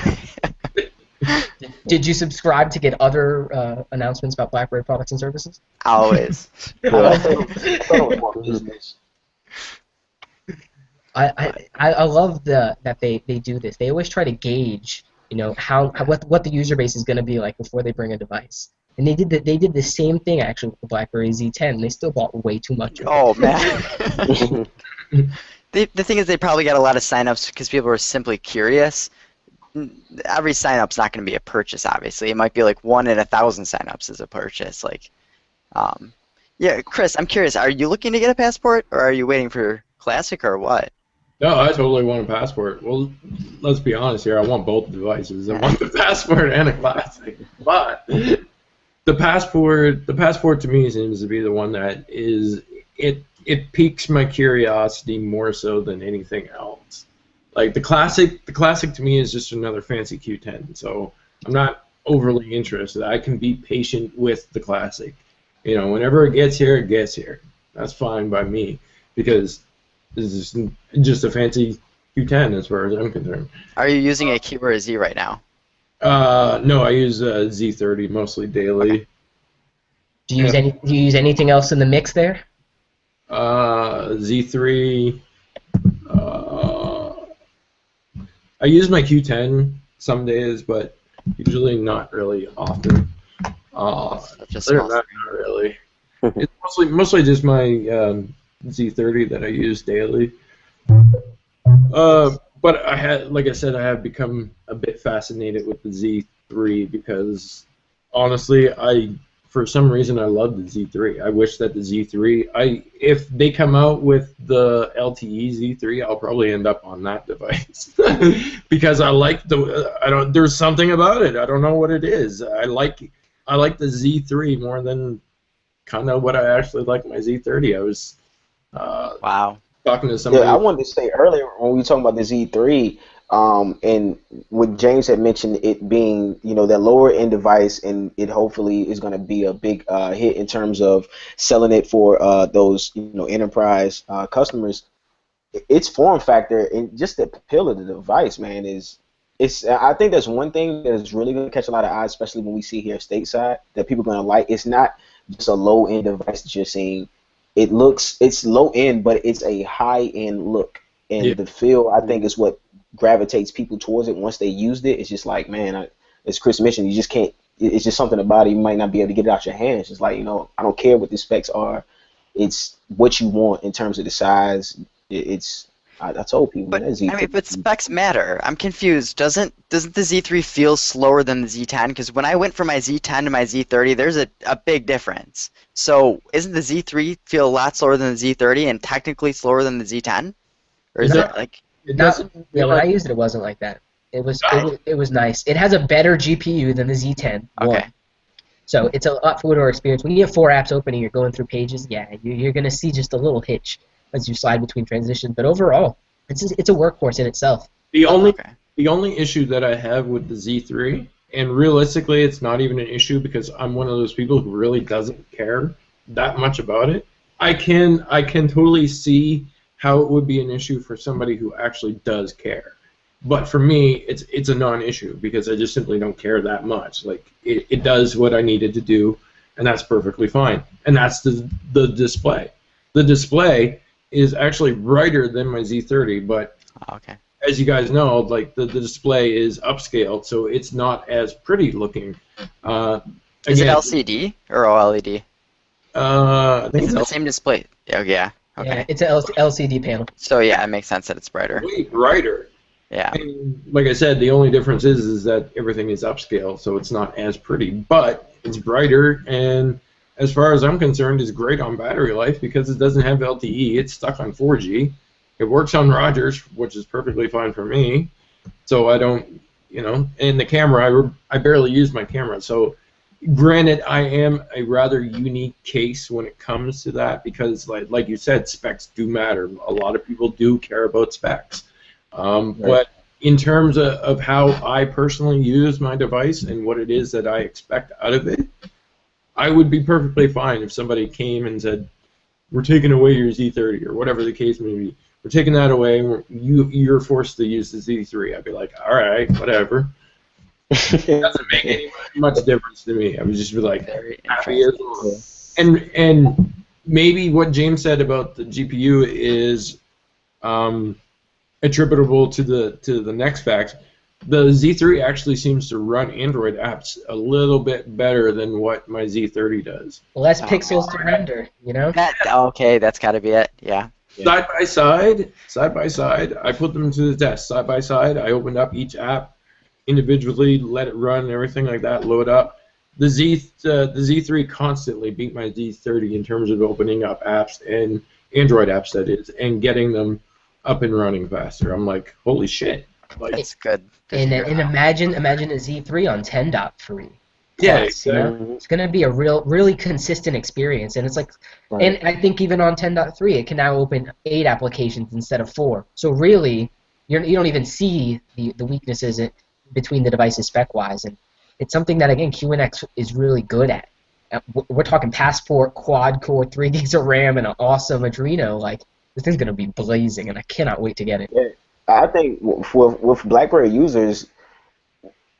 Did you subscribe to get other announcements about BlackBerry products and services? Always. I love that they do this. They always try to gauge, what the user base is going to be like before they bring a device. And they did the same thing actually with the BlackBerry Z10. They still bought way too much. Oh man. The thing is, they probably got a lot of signups because people were simply curious. Every sign-up's not going to be a purchase, obviously. It might be like 1 in 1,000 signups is a purchase. Yeah, Chris, I'm curious. Are you looking to get a passport, or are you waiting for Classic, or what? No, I totally want a passport. Well, let's be honest here. I want both devices. I want the passport and a Classic. But the passport to me seems to be the one that is it piques my curiosity more so than anything else. Like the classic to me is just another fancy Q10. So I'm not overly interested. I can be patient with the Classic. Whenever it gets here, it gets here. That's fine by me because this is just a fancy Q10 as far as I'm concerned. Are you using a Q or a Z right now? No, I use Z30 mostly daily. Okay. Do you use anything else in the mix there? Z3. I use my Q10 some days, but usually not really often. Not really. It's mostly just my Z30 that I use daily. But like I said, I have become a bit fascinated with the Z3 because honestly, for some reason I love the Z3. I wish that the Z3, if they come out with the LTE Z3, I'll probably end up on that device because I like there's something about it. I don't know what it is. I like the Z3 more than kind of what I actually like my Z30. Wow. talking to Yeah, somebody. I wanted to say earlier when we were talking about the Z3, and what James had mentioned it being, that lower end device, and it hopefully is going to be a big hit in terms of selling it for those, enterprise customers. Its form factor and just the appeal of the device, man, I think there's one thing that is really going to catch a lot of eyes, especially when we see here stateside, that people are going to like. It's not just a low end device that you're seeing. It's low end, but it's a high end look, Yeah. and the feel, I think, is what gravitates people towards it. Once they used it, it's just like, man, as Chris mentioned, you just can't. It's just something about it. You might not be able to get it out your hands. It's like, I don't care what the specs are. It's what you want in terms of the size. I told people, But man, that Z3. but specs matter. I'm confused. Doesn't the Z3 feel slower than the Z10? Because when I went from my Z10 to my Z30, there's a big difference. So isn't the Z3 feel a lot slower than the Z30 and technically slower than the Z10? Or is Not- it like? It Not, doesn't. yeah, when I used it, it wasn't like that. It was nice. It has a better GPU than the Z10. One. Okay. So it's a lot fluider experience. When you have 4 apps open and you're going through pages, yeah, you're going to see just a little hitch as you slide between transitions. But overall, it's a workhorse in itself. The only Okay. the only issue that I have with the Z3, and realistically, it's not even an issue because I'm one of those people who really doesn't care that much about it. I can totally see how it would be an issue for somebody who actually does care. But for me, it's a non-issue because I just simply don't care that much. Like it does what I needed to do, and that's perfectly fine. And that's the display. The display is actually brighter than my Z30, but Okay. as you guys know, like the display is upscaled, so it's not as pretty looking. Is it Again, LCD or OLED? I think It's the it's same display. Oh, yeah. Okay. Yeah, it's an LCD panel. So yeah, it makes sense that it's brighter. way brighter. Yeah. And like I said, the only difference is that everything is upscale, so it's not as pretty, but it's brighter, and as far as I'm concerned, it's great on battery life because it doesn't have LTE. It's stuck on 4G. It works on Rogers, which is perfectly fine for me. So I don't, and the camera, I barely use my camera. So granted, I am a rather unique case when it comes to that because, like you said, specs do matter. A lot of people do care about specs. But in terms of how I personally use my device and what it is that I expect out of it, I would be perfectly fine if somebody came and said, we're taking away your Z30 or whatever the case may be. We're taking that away and you're forced to use the Z3. I'd be like, all right, whatever. It doesn't make any much difference to me. I would just be like, Very happy as well. And maybe what James said about the GPU is attributable to the next fact. The Z3 actually seems to run Android apps a little bit better than what my Z30 does. Less pixels to render, Okay, that's got to be it. Yeah. Side by side, I put them to the test. Side by side, I opened up each app individually, let it run, and everything like that, load up. The Z3 constantly beat my Z30 in terms of opening up apps and Android apps, that is, and getting them up and running faster. I'm like, holy shit! Like, It's good. and imagine a Z3 on 10.3. yeah, Exactly. It's going to be a really consistent experience, and it's like, and I think even on 10.3, it can now open 8 applications instead of 4. So really, you don't even see the weaknesses between the devices spec-wise, and it's something that again QNX is really good at. We're talking Passport, quad-core, 3 gigs of RAM, and an awesome Adreno. Like this thing's going to be blazing, and I cannot wait to get it. Yeah, I think with BlackBerry users,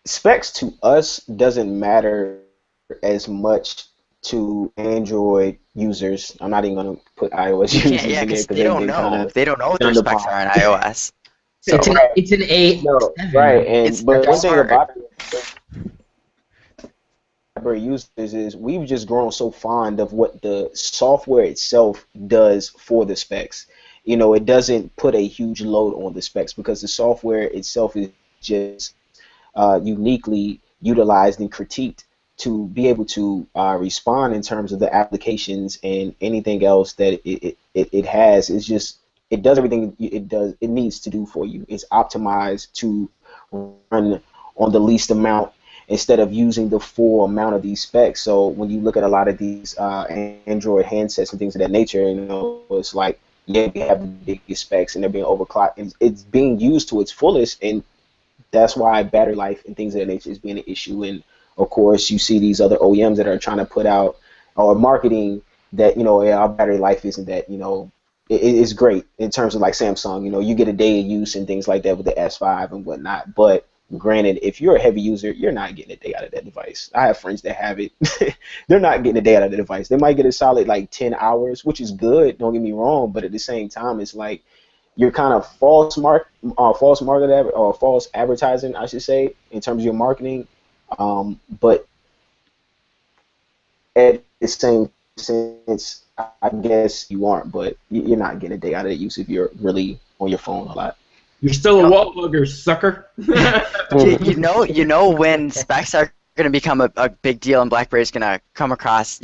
specs to us doesn't matter as much to Android users. I'm not even going to put iOS users Yeah, in there because they don't know. They don't know what their down the specs bottom. are on iOS. So It's an 8. No, 7. right, and but they're one thing smart. about BlackBerry users is we've just grown so fond of what the software itself does for the specs. It doesn't put a huge load on the specs because the software itself is just uniquely utilized and critiqued to be able to respond in terms of the applications and anything else that it has. It's just it does everything it needs to do for you. It's optimized to run on the least amount instead of using the full amount of these specs. So when you look at a lot of these Android handsets and things of that nature, it's like yeah, we have the biggest specs and they're being overclocked, and it's being used to its fullest, and that's why battery life and things of that nature is being an issue. And of course, you see these other OEMs that are trying to put out or marketing that, yeah, our battery life isn't that, it's great in terms of like Samsung, you get a day of use and things like that with the S5 and whatnot. But granted, if you're a heavy user, you're not getting a day out of that device. I have friends that have it. They're not getting a day out of the device. They might get a solid like 10 hours, which is good, don't get me wrong, but at the same time, it's like you're kind of false advertising, I should say, in terms of your marketing. But at the same sense, I guess you aren't, but you're not getting a day out of the use if you're really on your phone a lot. You're still a wall hugger, sucker. You know when specs are going to become a big deal and BlackBerry's going to come across,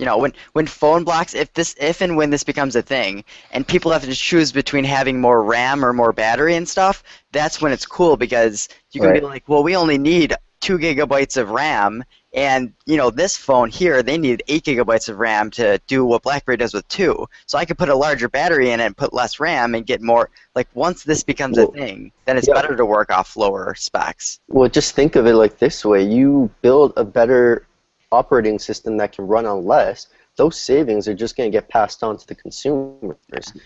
when phone blocks, if and when this becomes a thing and people have to choose between having more RAM or more battery and stuff, that's when it's cool, because you can be like, well, we only need 2 gigabytes of RAM, and this phone here, they need 8 gigabytes of RAM to do what BlackBerry does with 2. So I could put a larger battery in it and put less RAM and get more. Like, once this becomes a thing, then it's better to work off lower specs. Well, just think of it like this way. You build a better operating system that can run on less. Those savings are just going to get passed on to the consumers.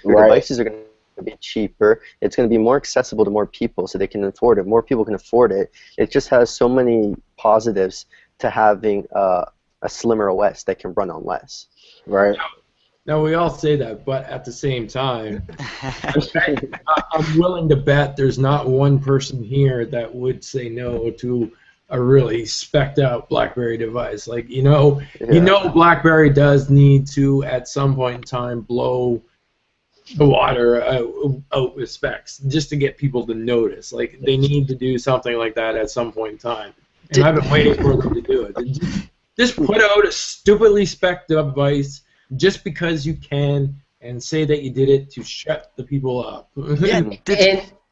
Your devices are going to be cheaper. It's going to be more accessible to more people so they can afford it. More people can afford it. It just has so many positives to having a slimmer OS that can run on less. Right. Now we all say that, but at the same time, I'm willing to bet there's not one person here that would say no to a really spec'd out BlackBerry device. Like, BlackBerry does need to, at some point in time, blow the water out with specs just to get people to notice. Like, they need to do something like that at some point in time. And I've been waiting for them to do it. Just put out a stupidly spec'd device just because you can, and say that you did it to shut the people up. Yeah.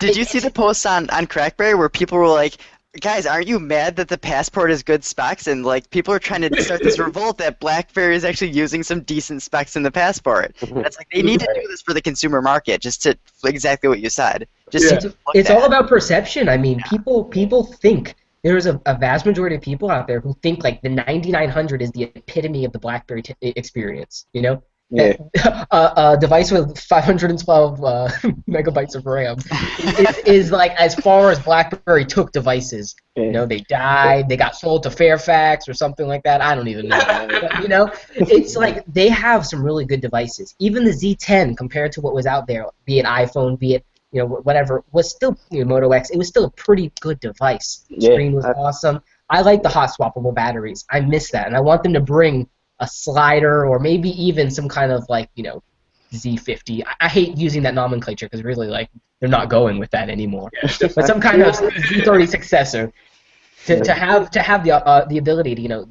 Did you see the posts on CrackBerry where people were like, guys, aren't you mad that the Passport is good specs? And like, people are trying to start this revolt that BlackBerry is actually using some decent specs in the Passport. And it's like, they need to do this for the consumer market, just to exactly what you said. It's all about perception. I mean, people think. There's a vast majority of people out there who think like the 9900 is the epitome of the BlackBerry experience. Yeah. A device with 512 megabytes of RAM is like as far as BlackBerry took devices. They died, they got sold to Fairfax or something like that. I don't even know. But, it's like they have some really good devices. Even the Z10 compared to what was out there, be it iPhone, be it whatever, was still Moto X. It was still a pretty good device. The screen was awesome. I like the hot swappable batteries. I miss that, and I want them to bring a slider or maybe even some kind of like Z50. I hate using that nomenclature because really like they're not going with that anymore. But some kind of Z30 successor to have the ability to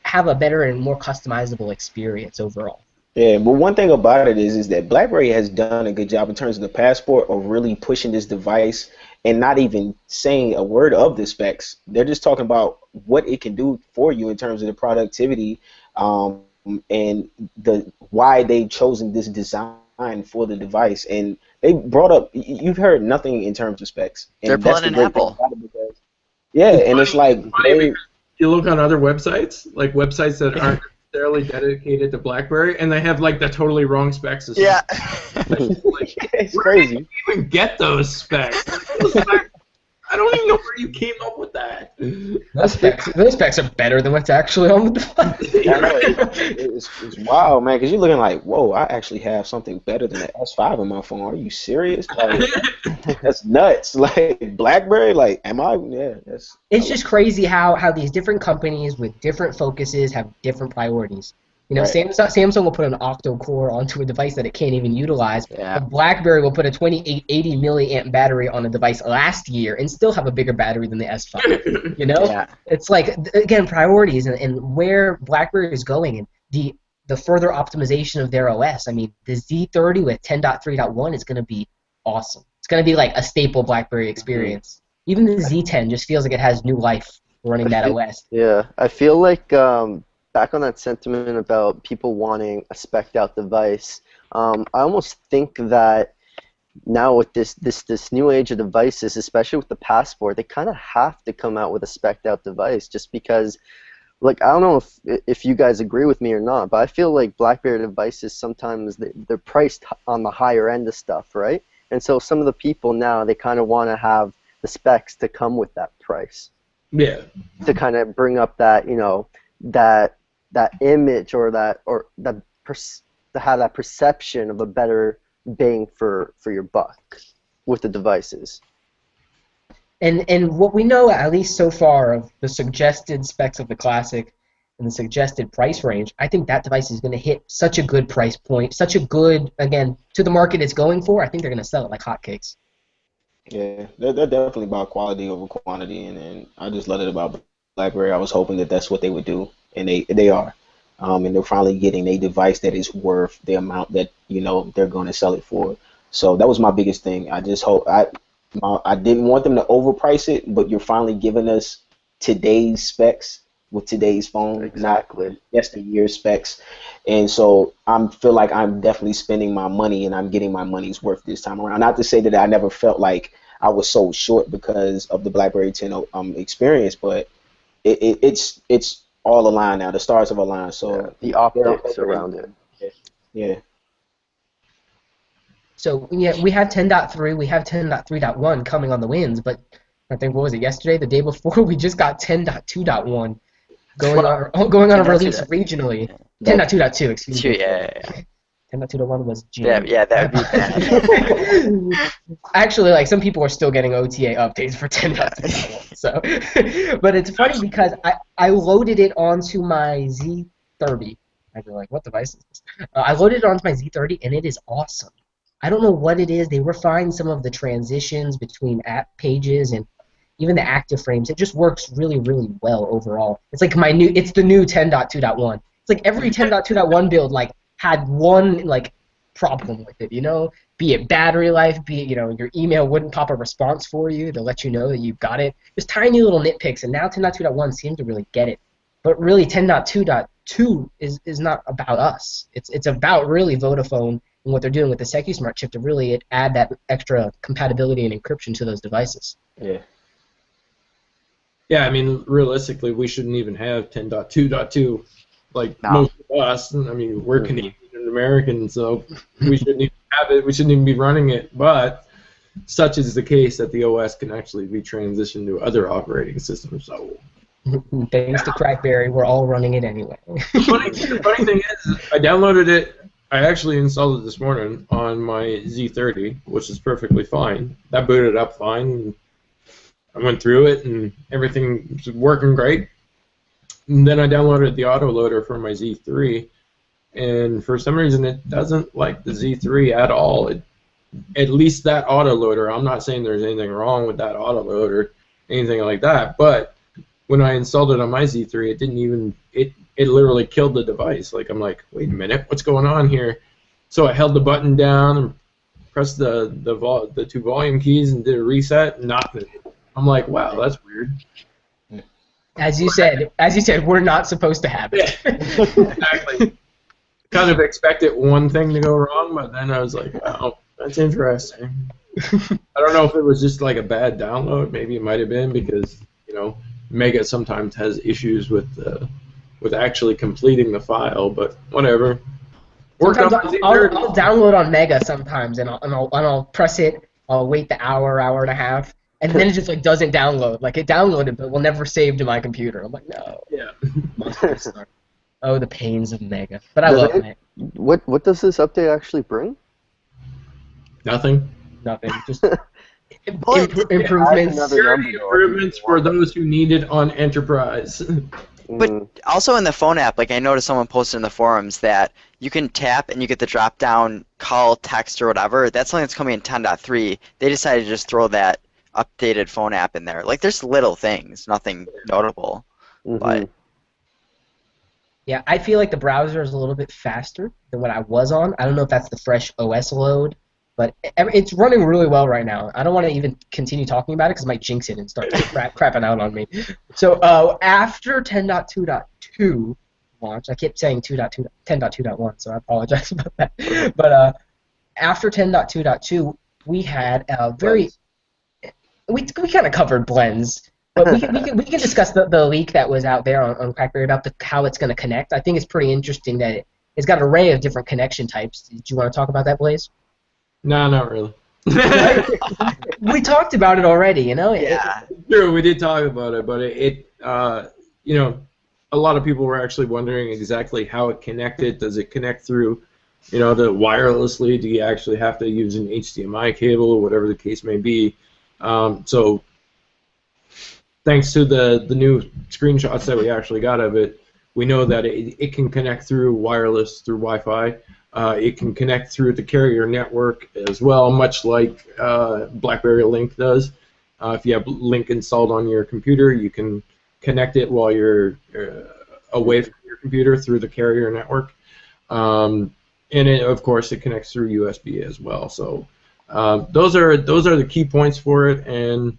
have a better and more customizable experience overall. Yeah, but one thing about it is that BlackBerry has done a good job in terms of the Passport of really pushing this device and not even saying a word of the specs. They're just talking about what it can do for you in terms of the productivity and why they've chosen this design for the device. And they brought up, you've heard nothing in terms of specs. And they're pulling an Apple. And it's like you look on other websites, like websites that aren't necessarily dedicated to BlackBerry, and they have like the totally wrong specs. Yeah. It's crazy. Where did you even get those specs? I don't even know where you came up with that. Those specs are better than what's actually on the device. It's wild, man, because you're looking like, whoa, I actually have something better than the S5 on my phone. Are you serious? Like, that's nuts. Like, BlackBerry, like, am I? Yeah, that's. It's just crazy how these different companies with different focuses have different priorities. Samsung will put an octa-core onto a device that it can't even utilize. Yeah. BlackBerry will put a 2880 milliamp battery on a device last year and still have a bigger battery than the S5. Yeah. It's like, again, priorities and where BlackBerry is going and the further optimization of their OS. I mean, the Z30 with 10.3.1 is going to be awesome. It's going to be like a staple BlackBerry experience. Even the Z10 just feels like it has new life running that OS. Yeah, I feel like back on that sentiment about people wanting a spec'd out device, I almost think that now with this new age of devices, especially with the Passport, they kind of have to come out with a spec'd out device, just because, like, I don't know if you guys agree with me or not, but I feel like BlackBerry devices sometimes they're priced on the higher end of stuff, right? And so some of the people now, they kind of want to have the specs to come with that price. Yeah. To kind of bring up that, that image, or to have that perception of a better bang for your buck with the devices. And what we know, at least so far, of the suggested specs of the Classic and the suggested price range, I think that device is going to hit such a good price point, such a good, again, to the market it's going for. I think they're going to sell it like hotcakes. Yeah, they're definitely about quality over quantity, and I just love it about BlackBerry. I was hoping that that's what they would do, and they are. And they're finally getting a device that is worth the amount that they're going to sell it for. So that was my biggest thing. I just hope I didn't want them to overprice it, but you're finally giving us today's specs with today's phone, Exactly. not yesterday's specs. And so I feel like I'm definitely spending my money, and I'm getting my money's worth this time around. Not to say that I never felt like I was sold short because of the BlackBerry 10 experience, but it's all aligned now. The stars have aligned. So the optics around it. Yeah. So yeah, we have 10.3, we have 10.3.1 coming on the winds, but I think, what was it, yesterday, the day before, we just got 10.2.1 going on a release regionally. 10.2.2, excuse me. Yeah. 10.2.1 was June. Yeah, that would be bad. Actually, like, some people are still getting OTA updates for 10.2.1. So, but it's funny because I loaded it onto my Z30. I'd be like, what device is this? I loaded it onto my Z30, and it is awesome. I don't know what it is. They refined some of the transitions between app pages and even the active frames. It just works really, really well overall. It's like it's the new 10.2.1. It's like every 10.2.1 build had one problem with it, Be it battery life, be it your email wouldn't pop a response for you to let you know that you've got it. Just tiny little nitpicks, and now 10.2.1 seems to really get it. But really, 10.2.2 is not about us. It's about really Vodafone and what they're doing with the SecuSmart chip to really add that extra compatibility and encryption to those devices. Yeah. Yeah, I mean, realistically, we shouldn't even have 10.2.2 most of us. I mean, we're Canadian and American, so we shouldn't even have it. We shouldn't even be running it. But such is the case that the OS can actually be transitioned to other operating systems. So thanks to CrackBerry, we're all running it anyway. The funny thing is, I downloaded it. I actually installed it this morning on my Z30, which is perfectly fine. That booted up fine. I went through it, and everything was working great. And then I downloaded the autoloader for my Z3, and for some reason it doesn't like the Z3 at all. At least that autoloader, I'm not saying there's anything wrong with that autoloader, anything like that, but when I installed it on my Z3, it didn't even, it literally killed the device. I'm like, wait a minute, what's going on here? So I held the button down and pressed the two volume keys and did a reset, nothing. I'm like, wow, that's weird. As you said, we're not supposed to have it. Exactly. Kind of expected one thing to go wrong, but then I was like, wow, that's interesting. I don't know if it was just like a bad download. Maybe it might have been because, Mega sometimes has issues with actually completing the file, but whatever. Sometimes I'll download on Mega sometimes, and I'll press it. I'll wait the hour and a half, and then it just doesn't download. It downloaded, but will never save to my computer. I'm like, no. Yeah. Oh, the pains of Mega. But I love Mega. What does this update actually bring? Nothing. Just improvements. Security improvements for those who need it on Enterprise. But also in the phone app, I noticed someone posted in the forums that you can tap and you get the drop-down call, text, or whatever. That's something that's coming in 10.3. They decided to just throw that updated phone app in there. There's little things, nothing notable. But yeah, I feel like the browser is a little bit faster than what I was on. I don't know if that's the fresh OS load, but it's running really well right now. I don't want to even continue talking about it because it might jinx it and start crapping out on me. So after 10.2.2, launched. I kept saying 10.2.1, so I apologize about that. But after 10.2.2, we had a very we kind of covered blends, but we can discuss the leak that was out there on CrackBerry about how it's going to connect. I think it's pretty interesting that it's got an array of different connection types. Did you want to talk about that, Blaze? No, not really. We talked about it already, you know. Yeah. True, we did talk about it, but you know, a lot of people were actually wondering exactly how it connected. Does it connect through, you know, the wirelessly? Do you actually have to use an HDMI cable or whatever the case may be? So thanks to the new screenshots that we actually got of it, we know that it can connect through wireless, through Wi-Fi. It can connect through the carrier network as well, much like BlackBerry Link does. If you have Link installed on your computer, you can connect it while you're away from your computer through the carrier network. And of course, it connects through USB as well. So those are the key points for it, and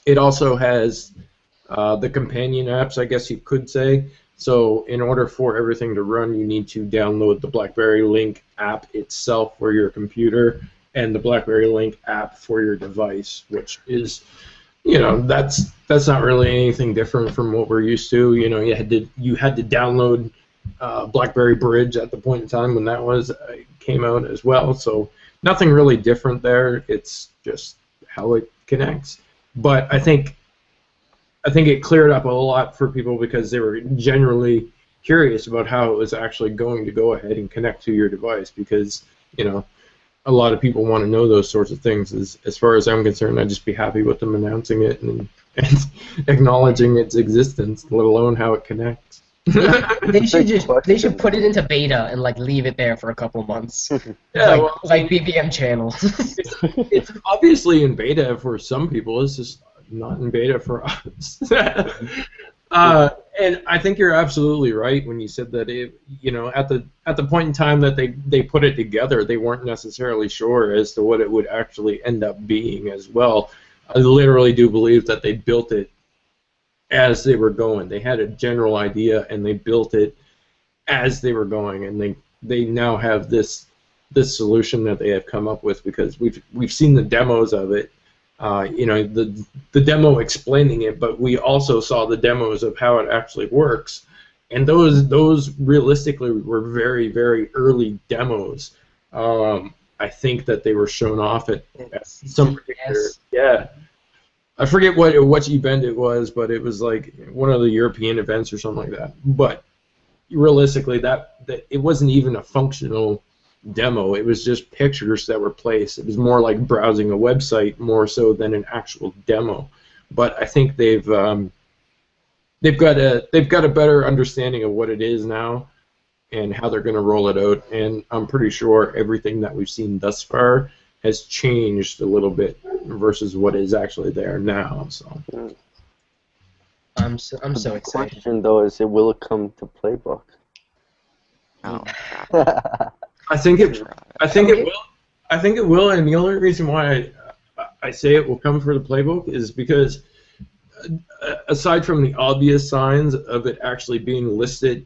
it also has the companion apps, I guess you could say. So in order for everything to run, you need to download the BlackBerry Link app itself for your computer and the BlackBerry Link app for your device, which is, you know, that's not really anything different from what we're used to. You know, you had to download BlackBerry Bridge at the point in time when that came out as well. So nothing really different there. It's just how it connects. But I think it cleared up a lot for people because they were generally curious about how it was actually going to go ahead and connect to your device, because, you know, a lot of people want to know those sorts of things. As far as I'm concerned, I'd just be happy with them announcing it and acknowledging its existence, let alone how it connects. They should put it into beta and like leave it there for a couple months. Yeah, like BBM channels. It's obviously in beta for some people. It's just not in beta for us. And I think you're absolutely right when you said that you know, at the point in time that they put it together, they weren't necessarily sure as to what it would actually end up being as well. I literally do believe that they built it as they were going. They had a general idea and they built it as they were going, and they now have this solution that they have come up with, because we've seen the demos of it. You know, the demo explaining it, but we also saw the demos of how it actually works, and those realistically were very, very early demos. I think that they were shown off at some particular, yeah. I forget what event it was, but it was like one of the European events or something like that. But realistically, that it wasn't even a functional demo. It was just pictures that were placed. It was more like browsing a website more so than an actual demo. But I think they've got a better understanding of what it is now and how they're going to roll it out. And I'm pretty sure everything that we've seen thus far has changed a little bit versus what is actually there now. So I'm so excited. The question though is, will it come to Playbook? Oh. I think it will. I think it will, and the only reason why I say it will come for the Playbook is because, aside from the obvious signs of it actually being listed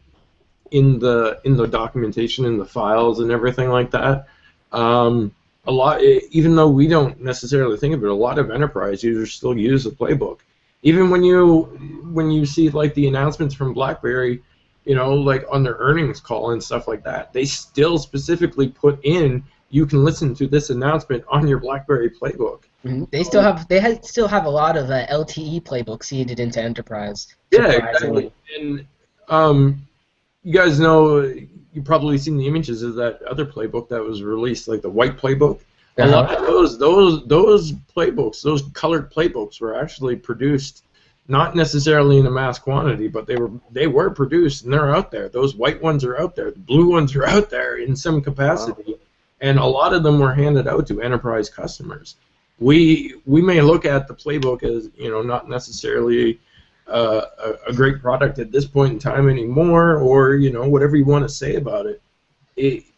in the documentation, in the files, and everything like that, a lot, even though we don't necessarily think of it, a lot of enterprise users still use the Playbook. Even when you see like the announcements from BlackBerry, you know, like on their earnings call and stuff like that, they still specifically put in, you can listen to this announcement on your BlackBerry Playbook. Mm-hmm. They still have a lot of LTE playbooks seeded into enterprise. Yeah, exactly. And you guys know, you've probably seen the images of that other playbook that was released, like the white playbook. A lot of those playbooks, those colored playbooks, were actually produced not necessarily in a mass quantity, but they were produced, and they're out there. Those white ones are out there. The blue ones are out there in some capacity, and a lot of them were handed out to enterprise customers. We may look at the playbook as, you know, not necessarily a great product at this point in time anymore, or, you know, whatever you want to say about it.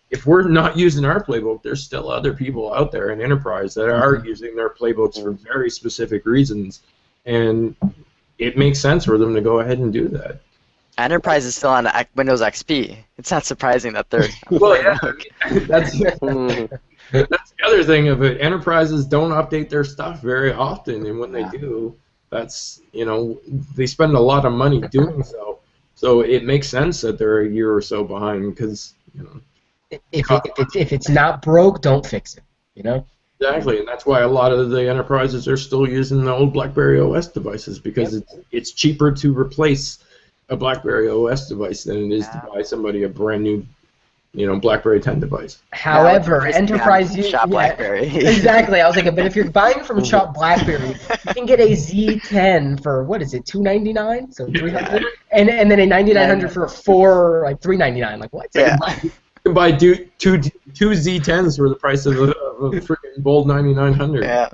If we're not using our playbook, there's still other people out there in enterprise that are using their playbooks for very specific reasons, and it makes sense for them to go ahead and do that. Enterprise is still on Windows XP. It's not surprising that they're. Well, yeah, that's Mhm. that's the other thing of it. Enterprises don't update their stuff very often, and when they do, that's they spend a lot of money doing so. So it makes sense that they're a year or so behind because If it's not broke, don't fix it. You know. exactly, and that's why a lot of the enterprises are still using the old BlackBerry OS devices because it's cheaper to replace a BlackBerry OS device than it is to buy somebody a brand new, BlackBerry 10 device. However, enterprise use Shop BlackBerry. exactly. I was like, but if you're buying from Shop BlackBerry, you can get a Z10 for what is it, $299, so $300, and then a $9900 for $399. Like what? Yeah. You can buy two Z10s for the price of a freaking bold 9900. Yeah.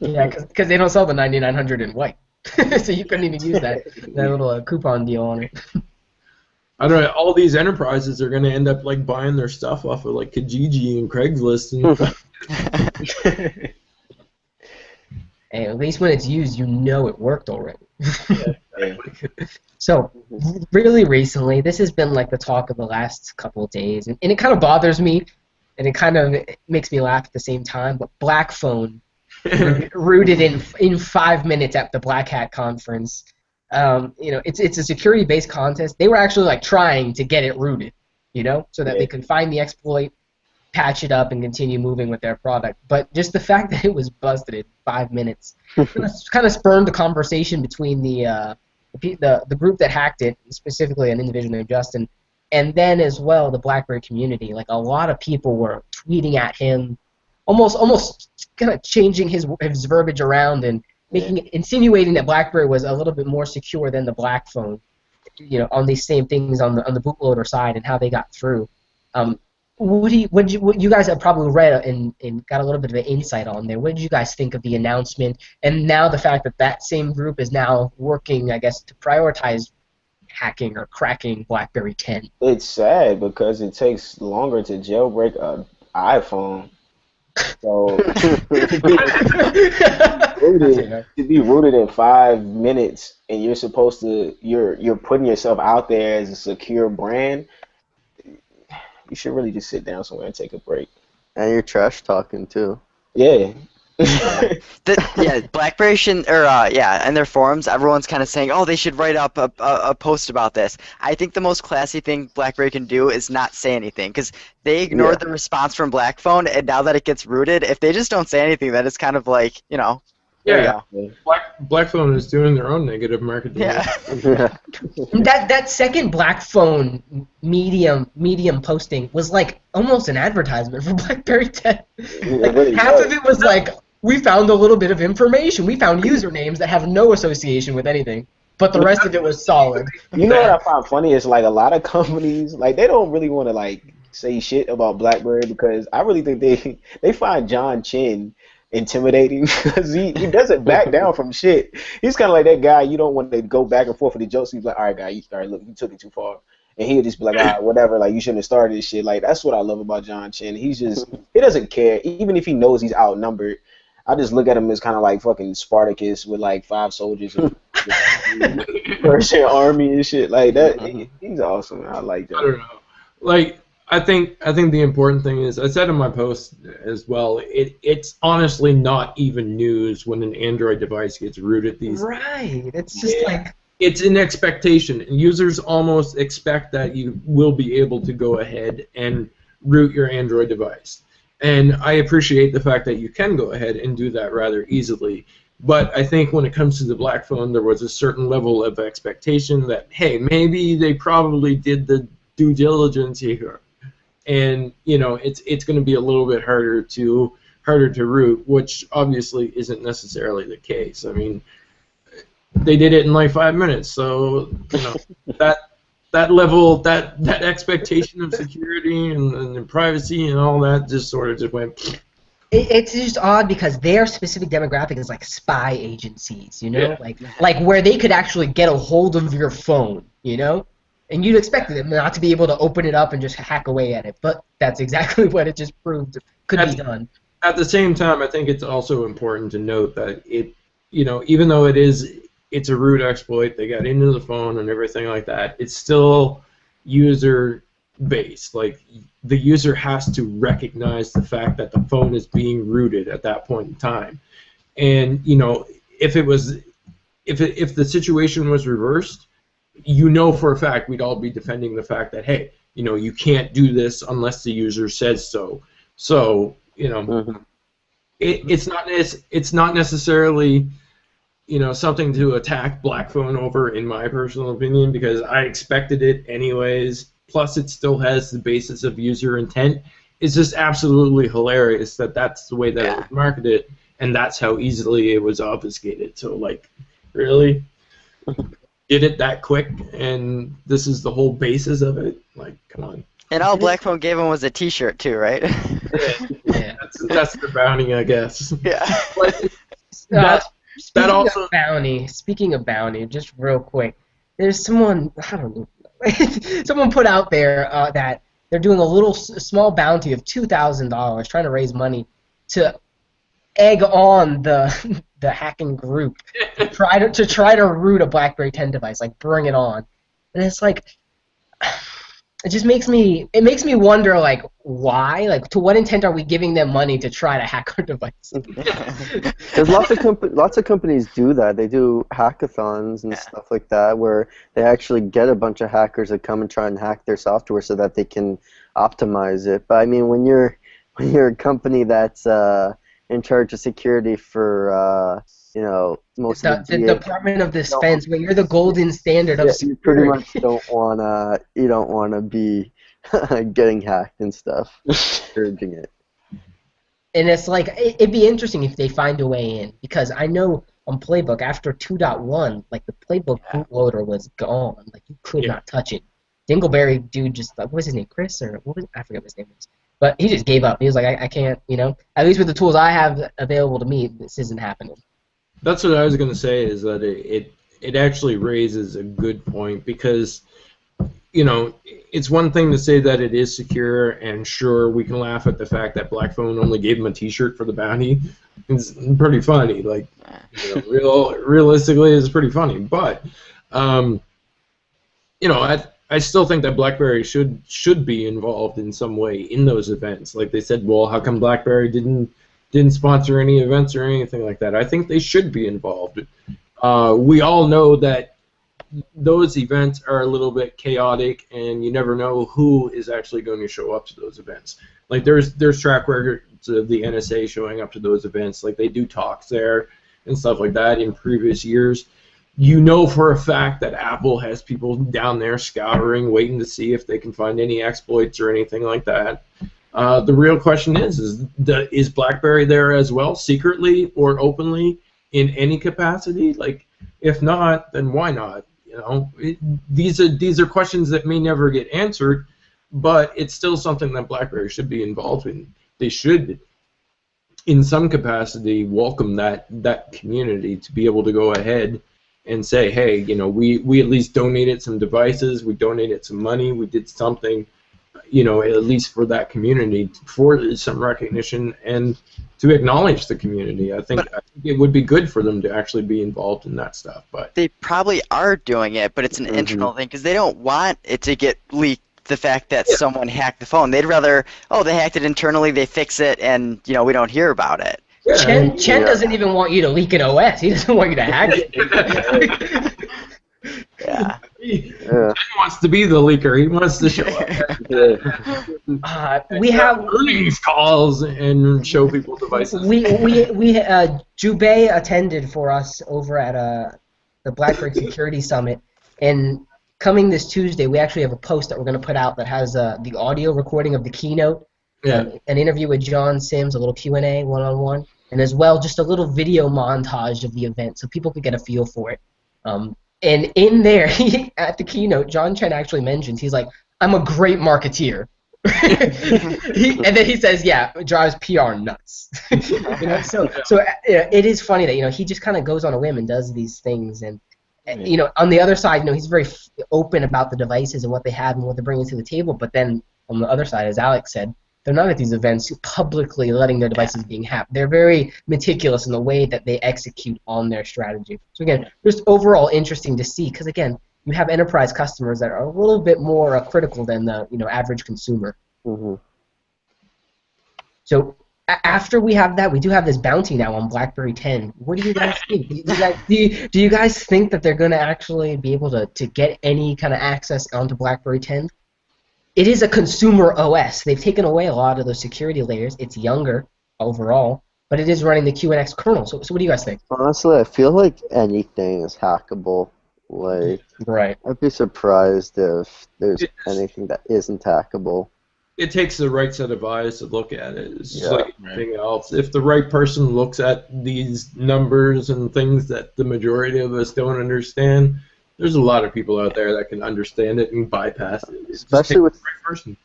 Yeah, because they don't sell the 9900 in white, so you couldn't even use that little coupon deal on it. I don't know. All these enterprises are going to end up buying their stuff off of Kijiji and Craigslist and. Hey, at least when it's used, you know it worked already. So, really recently, this has been the talk of the last couple of days, and it kind of bothers me, and it makes me laugh at the same time. But BlackPhone rooted in 5 minutes at the Black Hat conference. It's a security-based contest. They were actually trying to get it rooted, so that they could find the exploit, patch it up, and continue moving with their product. But just the fact that it was busted in 5 minutes kind of spurned the conversation between the group that hacked it, specifically an individual named Justin, and then as well the BlackBerry community. A lot of people were tweeting at him, almost kind of changing his verbiage around and insinuating that BlackBerry was a little bit more secure than the BlackPhone, on these same things on the bootloader side and how they got through. What you guys have probably read and got a little bit of an insight on there. What did you guys think of the announcement, and now the fact that same group is now working, I guess, to prioritize hacking or cracking BlackBerry 10? It's sad because it takes longer to jailbreak an iPhone. So to be rooted in 5 minutes, and you're supposed to you're putting yourself out there as a secure brand. You should really just sit down somewhere and take a break. And you're trash talking too. Yeah. BlackBerry shouldn't, in their forums, everyone's kind of saying, oh, they should write up a post about this. I think the most classy thing BlackBerry can do is not say anything, because they ignored the response from BlackPhone, and now that it gets rooted, if they just don't say anything, then it's kind of Yeah, BlackPhone is doing their own negative marketing. Yeah. that second BlackPhone medium posting was almost an advertisement for BlackBerry 10. Half of it was we found a little bit of information. We found usernames that have no association with anything, but the rest of it was solid. You know what I find funny is a lot of companies they don't really want to say shit about BlackBerry, because I really think they find John Chin intimidating because he doesn't back down from shit. He's kind of like that guy you don't want to go back and forth with the jokes. He's like, all right, guy, look, you took it too far. And he'll just be like, all right, whatever, you shouldn't have started this shit. That's what I love about John Chin. He doesn't care. Even if he knows he's outnumbered, I just look at him as kind of like fucking Spartacus with 5 soldiers and Persian army and shit like that. He's awesome. I like that. I don't know. I think the important thing is, I said in my post as well, it's honestly not even news when an Android device gets rooted these days. Right. It's just it's an expectation. Users almost expect that you will be able to go ahead and root your Android device. And I appreciate the fact that you can go ahead and do that rather easily. But I think when it comes to the BlackPhone, there was a certain level of expectation that, hey, maybe they probably did the due diligence here. And it's going to be a little bit harder to root, which obviously isn't necessarily the case. I mean, they did it in 5 minutes, so that level, that expectation of security and privacy and all that just sort of just went. It's just odd because their specific demographic is spy agencies, where they could actually get a hold of your phone, And you'd expect them not to be able to open it up and just hack away at it, but that's exactly what it just proved could be done. At the same time, I think it's also important to note that even though it is it's a root exploit. They got into the phone and everything like that. It's still user based. Like the user has to recognize the fact that the phone is being rooted at that point in time. And you know, if the situation was reversed, you know for a fact we'd all be defending the fact that, hey, you know, you can't do this unless the user says so. So, you know, it's not necessarily, you know, something to attack BlackPhone over, in my personal opinion, because I expected it anyways. Plus, it still has the basis of user intent. It's just absolutely hilarious that that's the way that it was marketed, and that's how easily it was obfuscated. So, like, really? Did it that quick, and this is the whole basis of it? Like, come on. And all BlackPhone gave him was a T-shirt too, right? Yeah. That's the bounty, I guess. Yeah. Speaking of bounty, just real quick, there's someone, I don't know, someone put out there that they're doing a small bounty of $2,000, trying to raise money to egg on the hacking group to try to root a BlackBerry 10 device, like bring it on. And it's like, it makes me wonder, like, why, like, to what intent are we giving them money to try to hack our device? There's lots of companies do that. They do hackathons and stuff like that, where they actually get a bunch of hackers that come and try and hack their software so that they can optimize it. But I mean, when you're a company that's in charge of security for you know, most of the Department of Defense, when you're the golden standard of security. You pretty much don't wanna be getting hacked and stuff, encouraging it. And it's like, it'd be interesting if they find a way in, because I know on Playbook after 2.1, like the Playbook bootloader was gone, like you could not touch it. Dingleberry dude just, what was his name, Chris, or what was, I forget what his name was. But he just gave up. He was like, I can't, you know, at least with the tools I have available to me, this isn't happening. That's what I was going to say, is that it actually raises a good point, because, you know, it's one thing to say that it is secure, and sure, we can laugh at the fact that BlackPhone only gave him a T-shirt for the bounty. It's pretty funny. Like, you know, realistically, it's pretty funny. But, you know, I still think that BlackBerry should be involved in some way in those events. Like they said, well, how come BlackBerry didn't sponsor any events or anything like that? I think they should be involved. We all know that those events are a little bit chaotic, and you never know who is actually going to show up to those events. Like there's track records of the NSA showing up to those events. Like they do talks there and stuff like that in previous years. You know for a fact that Apple has people down there scouring, waiting to see if they can find any exploits or anything like that. The real question is BlackBerry there as well, secretly or openly, in any capacity? Like, if not, then why not? You know, these are questions that may never get answered, but it's still something that BlackBerry should be involved in. They should, in some capacity, welcome that community to be able to go ahead and say, hey, you know, we at least donated some devices, we donated some money, we did something, you know, at least for that community, for some recognition and to acknowledge the community. I think it would be good for them to actually be involved in that stuff. But they probably are doing it, but it's an internal thing, because they don't want it to get leaked, the fact that someone hacked the phone. They'd rather, oh, they hacked it internally, they fix it, and, you know, we don't hear about it. Chen doesn't even want you to leak an OS. He doesn't want you to hack it. Chen wants to be the leaker. He wants to show up. We have earnings calls and show people devices. Jubei attended for us over at the BlackBerry Security Summit, and coming this Tuesday, we actually have a post that we're going to put out that has the audio recording of the keynote, an interview with John Sims, a little Q&A, one-on-one, and as well just a little video montage of the event so people could get a feel for it. And in there, at the keynote, John Chen actually mentions, he's like, I'm a great marketeer. And then he says, yeah, it drives PR nuts. You know, so it is funny that, you know, he just kind of goes on a whim and does these things. And, you know, on the other side, you know, he's very open about the devices and what they have and what they're bringing to the table. But then on the other side, as Alex said, they're not at these events publicly letting their devices being hacked. They're very meticulous in the way that they execute on their strategy. So again, just overall interesting to see, because again, you have enterprise customers that are a little bit more critical than the average consumer. Mm-hmm. So after we have that, we do have this bounty now on BlackBerry 10. What do you guys think? Do you guys think that they're going to actually be able to get any kind of access onto BlackBerry 10? It is a consumer OS. They've taken away a lot of those security layers. It's younger overall, but it is running the QNX kernel. So what do you guys think? Honestly, I feel like anything is hackable. Like, right. I'd be surprised if there's anything that isn't hackable. It takes the right set of eyes to look at it. It's just like anything else. If the right person looks at these numbers and things that the majority of us don't understand, there's a lot of people out there that can understand it and bypass it. Especially with the right person.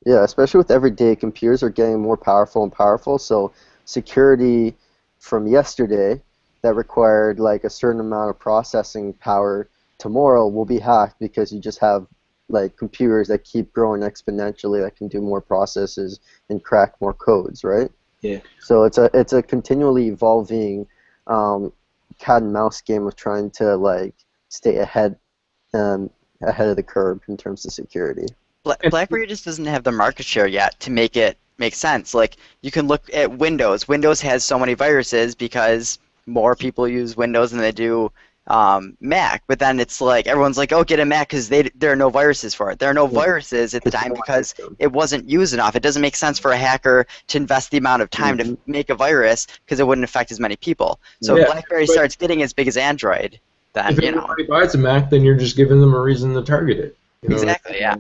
Yeah, especially with everyday computers are getting more powerful and powerful. So security from yesterday that required like a certain amount of processing power tomorrow will be hacked because you just have like computers that keep growing exponentially that can do more processes and crack more codes, right? Yeah. So it's a continually evolving cat and mouse game of trying to like stay ahead of the curve in terms of security. BlackBerry just doesn't have the market share yet to make it make sense. Like, you can look at Windows. Windows has so many viruses because more people use Windows than they do Mac. But then it's like everyone's like, oh, get a Mac because there are no viruses for it. There are no viruses at the time because it wasn't used enough. It doesn't make sense for a hacker to invest the amount of time to make a virus because it wouldn't affect as many people. So BlackBerry starts getting as big as Android. Then, if everybody buys a Mac, then you're just giving them a reason to target it. You know? Exactly, yeah.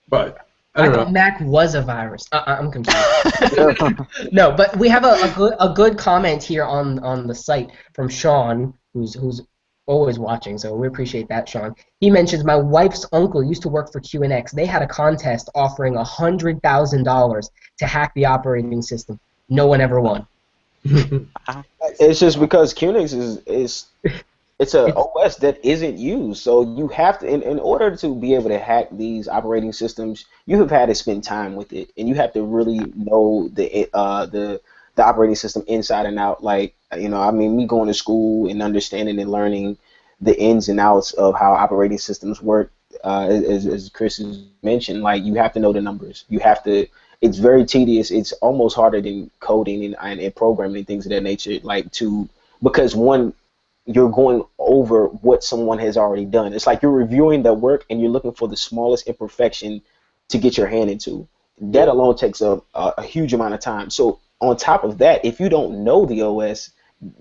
But I don't know. Mac was a virus. I'm confused. No, but we have a good comment here on the site from Sean, who's always watching, so we appreciate that, Sean. He mentions, my wife's uncle used to work for QNX. They had a contest offering $100,000 to hack the operating system. No one ever won. It's just because QNX is it's an OS that isn't used, so you have to, in order to be able to hack these operating systems, you have had to spend time with it, and you have to really know the operating system inside and out. Like, you know, I mean, me going to school and understanding and learning the ins and outs of how operating systems work, as Chris has mentioned, like, you have to know the numbers. You have to. It's very tedious. It's almost harder than coding and programming and things of that nature. Like, because one, you're going over what someone has already done. It's like you're reviewing their work and you're looking for the smallest imperfection to get your hand into. That alone takes a huge amount of time. So on top of that, if you don't know the OS,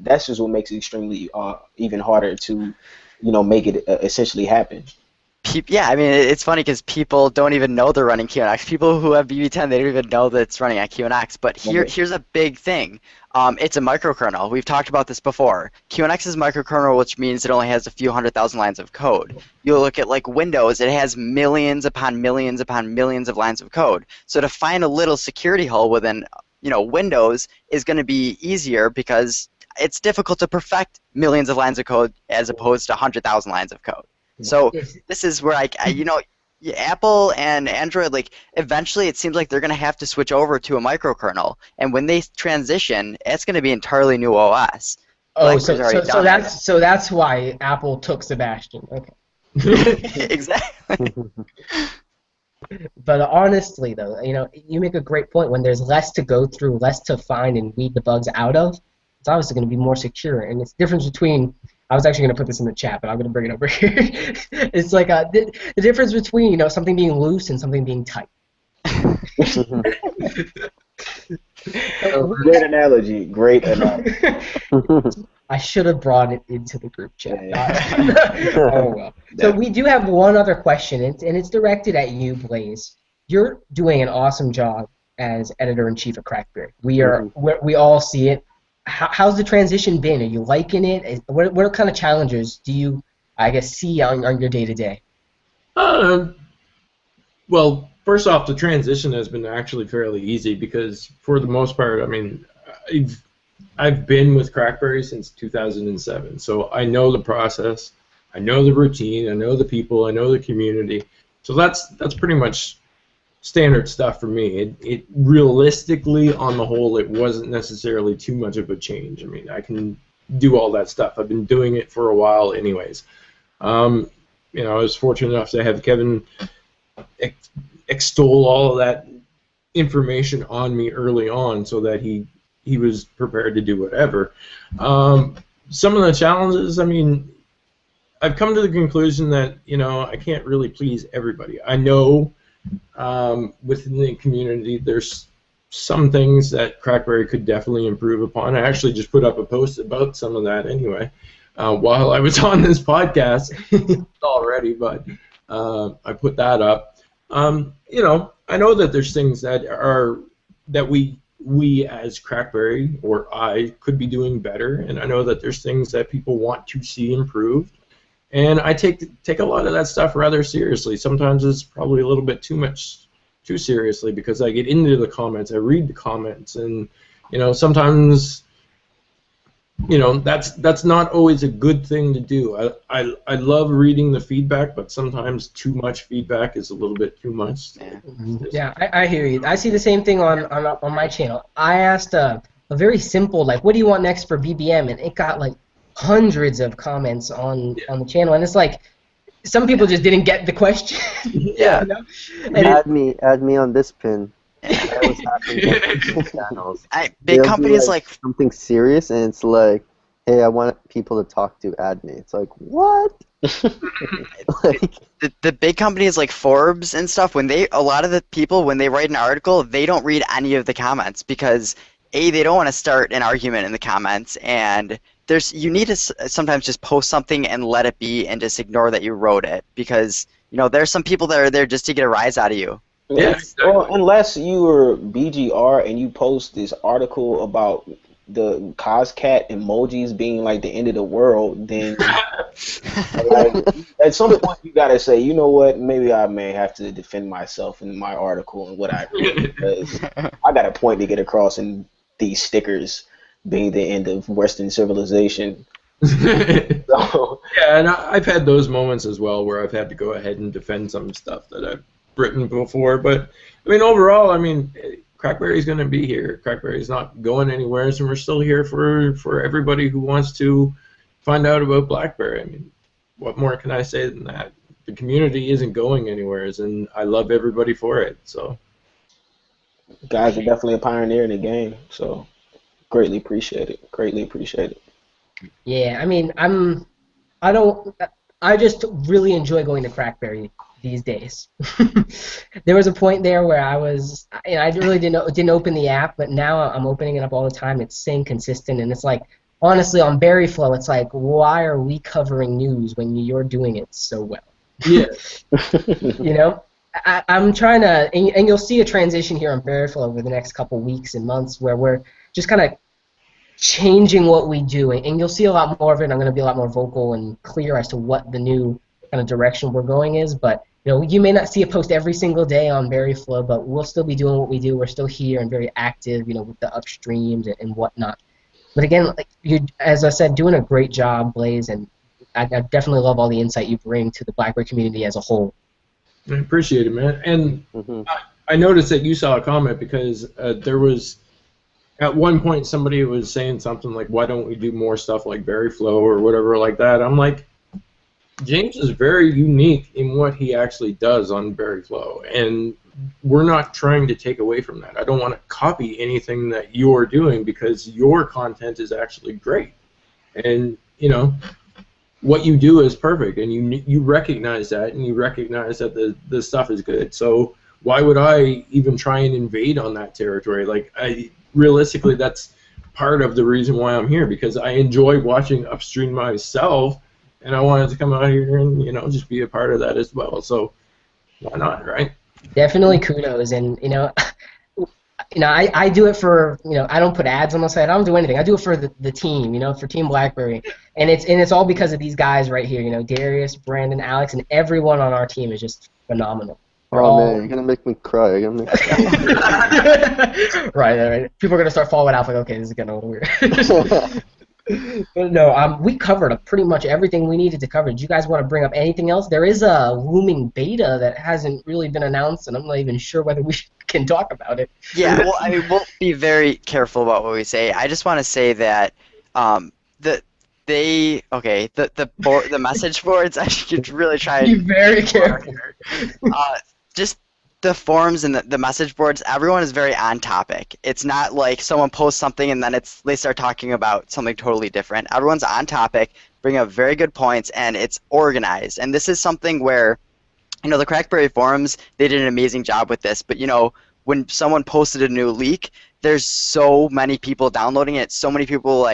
that's just what makes it extremely even harder to, make it essentially happen. Yeah, I mean, it's funny because people don't even know they're running QNX. People who have BB10, they don't even know that it's running on QNX. But here's a big thing. It's a microkernel. We've talked about this before. QNX is microkernel, which means it only has a few 100,000 lines of code. You look at like Windows, it has millions upon millions upon millions of lines of code. So to find a little security hole within, Windows is going to be easier because it's difficult to perfect millions of lines of code as opposed to 100,000 lines of code. So this is where Apple and Android, like, eventually it seems like they're going to have to switch over to a microkernel, and when they transition, it's going to be entirely new OS. Oh, so that's why Apple took Sebastian. Okay. Exactly. But honestly, though, you make a great point. When there's less to go through, less to find and weed the bugs out of, it's obviously going to be more secure. And it's the difference between. I was actually going to put this in the chat, but I'm going to bring it over here. It's like the difference between something being loose and something being tight. Great analogy. Great analogy. I should have brought it into the group chat. Oh well. So we do have one other question, and it's directed at you, Blaze. You're doing an awesome job as editor-in-chief at CrackBerry. We all see it. How's the transition been? Are you liking it? What kind of challenges do you, see on your day-to-day? Well, first off, the transition has been actually fairly easy because, for the most part, I mean, I've been with CrackBerry since 2007, so I know the process, I know the routine, I know the people, I know the community. So that's pretty much standard stuff for me. It realistically, on the whole, it wasn't necessarily too much of a change. I mean, I can do all that stuff. I've been doing it for a while anyways. You know, I was fortunate enough to have Kevin extol all of that information on me early on so that he was prepared to do whatever. Some of the challenges, I mean, I've come to the conclusion that, you know, I can't really please everybody. I know within the community there's some things that CrackBerry could definitely improve upon. I actually just put up a post about some of that anyway while I was on this podcast already, but I put that up. You know, I know that there's things that we as CrackBerry or I could be doing better, and I know that there's things that people want to see improved, and I take a lot of that stuff rather seriously. Sometimes it's probably a little bit too seriously because I get into the comments, I read the comments, and you know, sometimes, you know, that's not always a good thing to do. I love reading the feedback, but sometimes too much feedback is a little bit too much. Yeah, I hear you. I see the same thing on my channel. I asked a very simple, like, what do you want next for BBM, and it got like hundreds of comments on the channel, and it's like some people just didn't get the question. Yeah. You know? And Add me on this pin. That was happening on channels. Big They'll do, companies like something serious, and it's like, hey, I want people to talk to. Add me. It's like, what? Like, the big companies like Forbes and stuff. A lot of the people, when they write an article, they don't read any of the comments because they don't want to start an argument in the comments, and you need to sometimes just post something and let it be and just ignore that you wrote it, because you know there's some people that are there just to get a rise out of you. Yeah, exactly. Well, unless you were BGR and you post this article about the Coscat emojis being like the end of the world, then like, at some point you gotta say, you know what, maybe I may have to defend myself in my article and what I read, because I got a point to get across in these stickers being the end of Western civilization. So, yeah, and I've had those moments as well where I've had to go ahead and defend some stuff that I've written before. But I mean, overall, I mean, CrackBerry's going to be here. CrackBerry's not going anywhere, and we're still here for everybody who wants to find out about BlackBerry. I mean, what more can I say than that? The community isn't going anywhere, and I love everybody for it. So, guys are definitely a pioneer in the game. So, greatly appreciate it. Greatly appreciate it. yeah, I mean, I just really enjoy going to CrackBerry these days. There was a point there where I really didn't open the app, but now I'm opening it up all the time. It's staying consistent, and it's like, honestly, on BerryFlow, it's like, why are we covering news when you're doing it so well? yeah. You know, I'm trying to, and you'll see a transition here on BerryFlow over the next couple weeks and months where we're just kind of changing what we do, and you'll see a lot more of it. I'm going to be a lot more vocal and clear as to what the new kind of direction we're going is, but you know, you may not see a post every single day on BerryFlow, but we'll still be doing what we do. We're still here and very active, you know, with the upstreams and whatnot. But again, like as I said, doing a great job, Blaze, and I definitely love all the insight you bring to the BlackBerry community as a whole. I appreciate it, man. And I noticed that you saw a comment because there was, at one point, somebody was saying something like, why don't we do more stuff like BerryFlow or whatever like that? I'm like, James is very unique in what he actually does on BerryFlow, and we're not trying to take away from that. I don't want to copy anything that you're doing because your content is actually great, and you know what you do is perfect, and you recognize that, and you recognize that the stuff is good. So why would I even try and invade on that territory? Like, realistically, that's part of the reason why I'm here, because I enjoy watching Upstream myself. And I wanted to come out here and, you know, just be a part of that as well. So why not, right? Definitely kudos, and you know, I do it for, you know, I don't put ads on the site. I don't do anything. I do it for the team, you know, for Team BlackBerry, and it's all because of these guys right here. You know, Darius, Brandon, Alex, and everyone on our team is just phenomenal. Man, you're gonna make me cry. Right. People are gonna start following out like, okay, this is getting a little weird. But no, we covered pretty much everything we needed to cover. Do you guys want to bring up anything else? There is a looming beta that hasn't really been announced, and I'm not even sure whether we can talk about it. Yeah, well, I mean, we'll be very careful about what we say. I just want to say that the the message boards. I should really try Be and very careful. just the forums and the message boards. Everyone is very on topic. It's not like someone posts something and then they start talking about something totally different. Everyone's on topic, bring up very good points, and it's organized. And this is something where, the CrackBerry forums, they did an amazing job with this, but when someone posted a new leak, there's so many people downloading it, so many people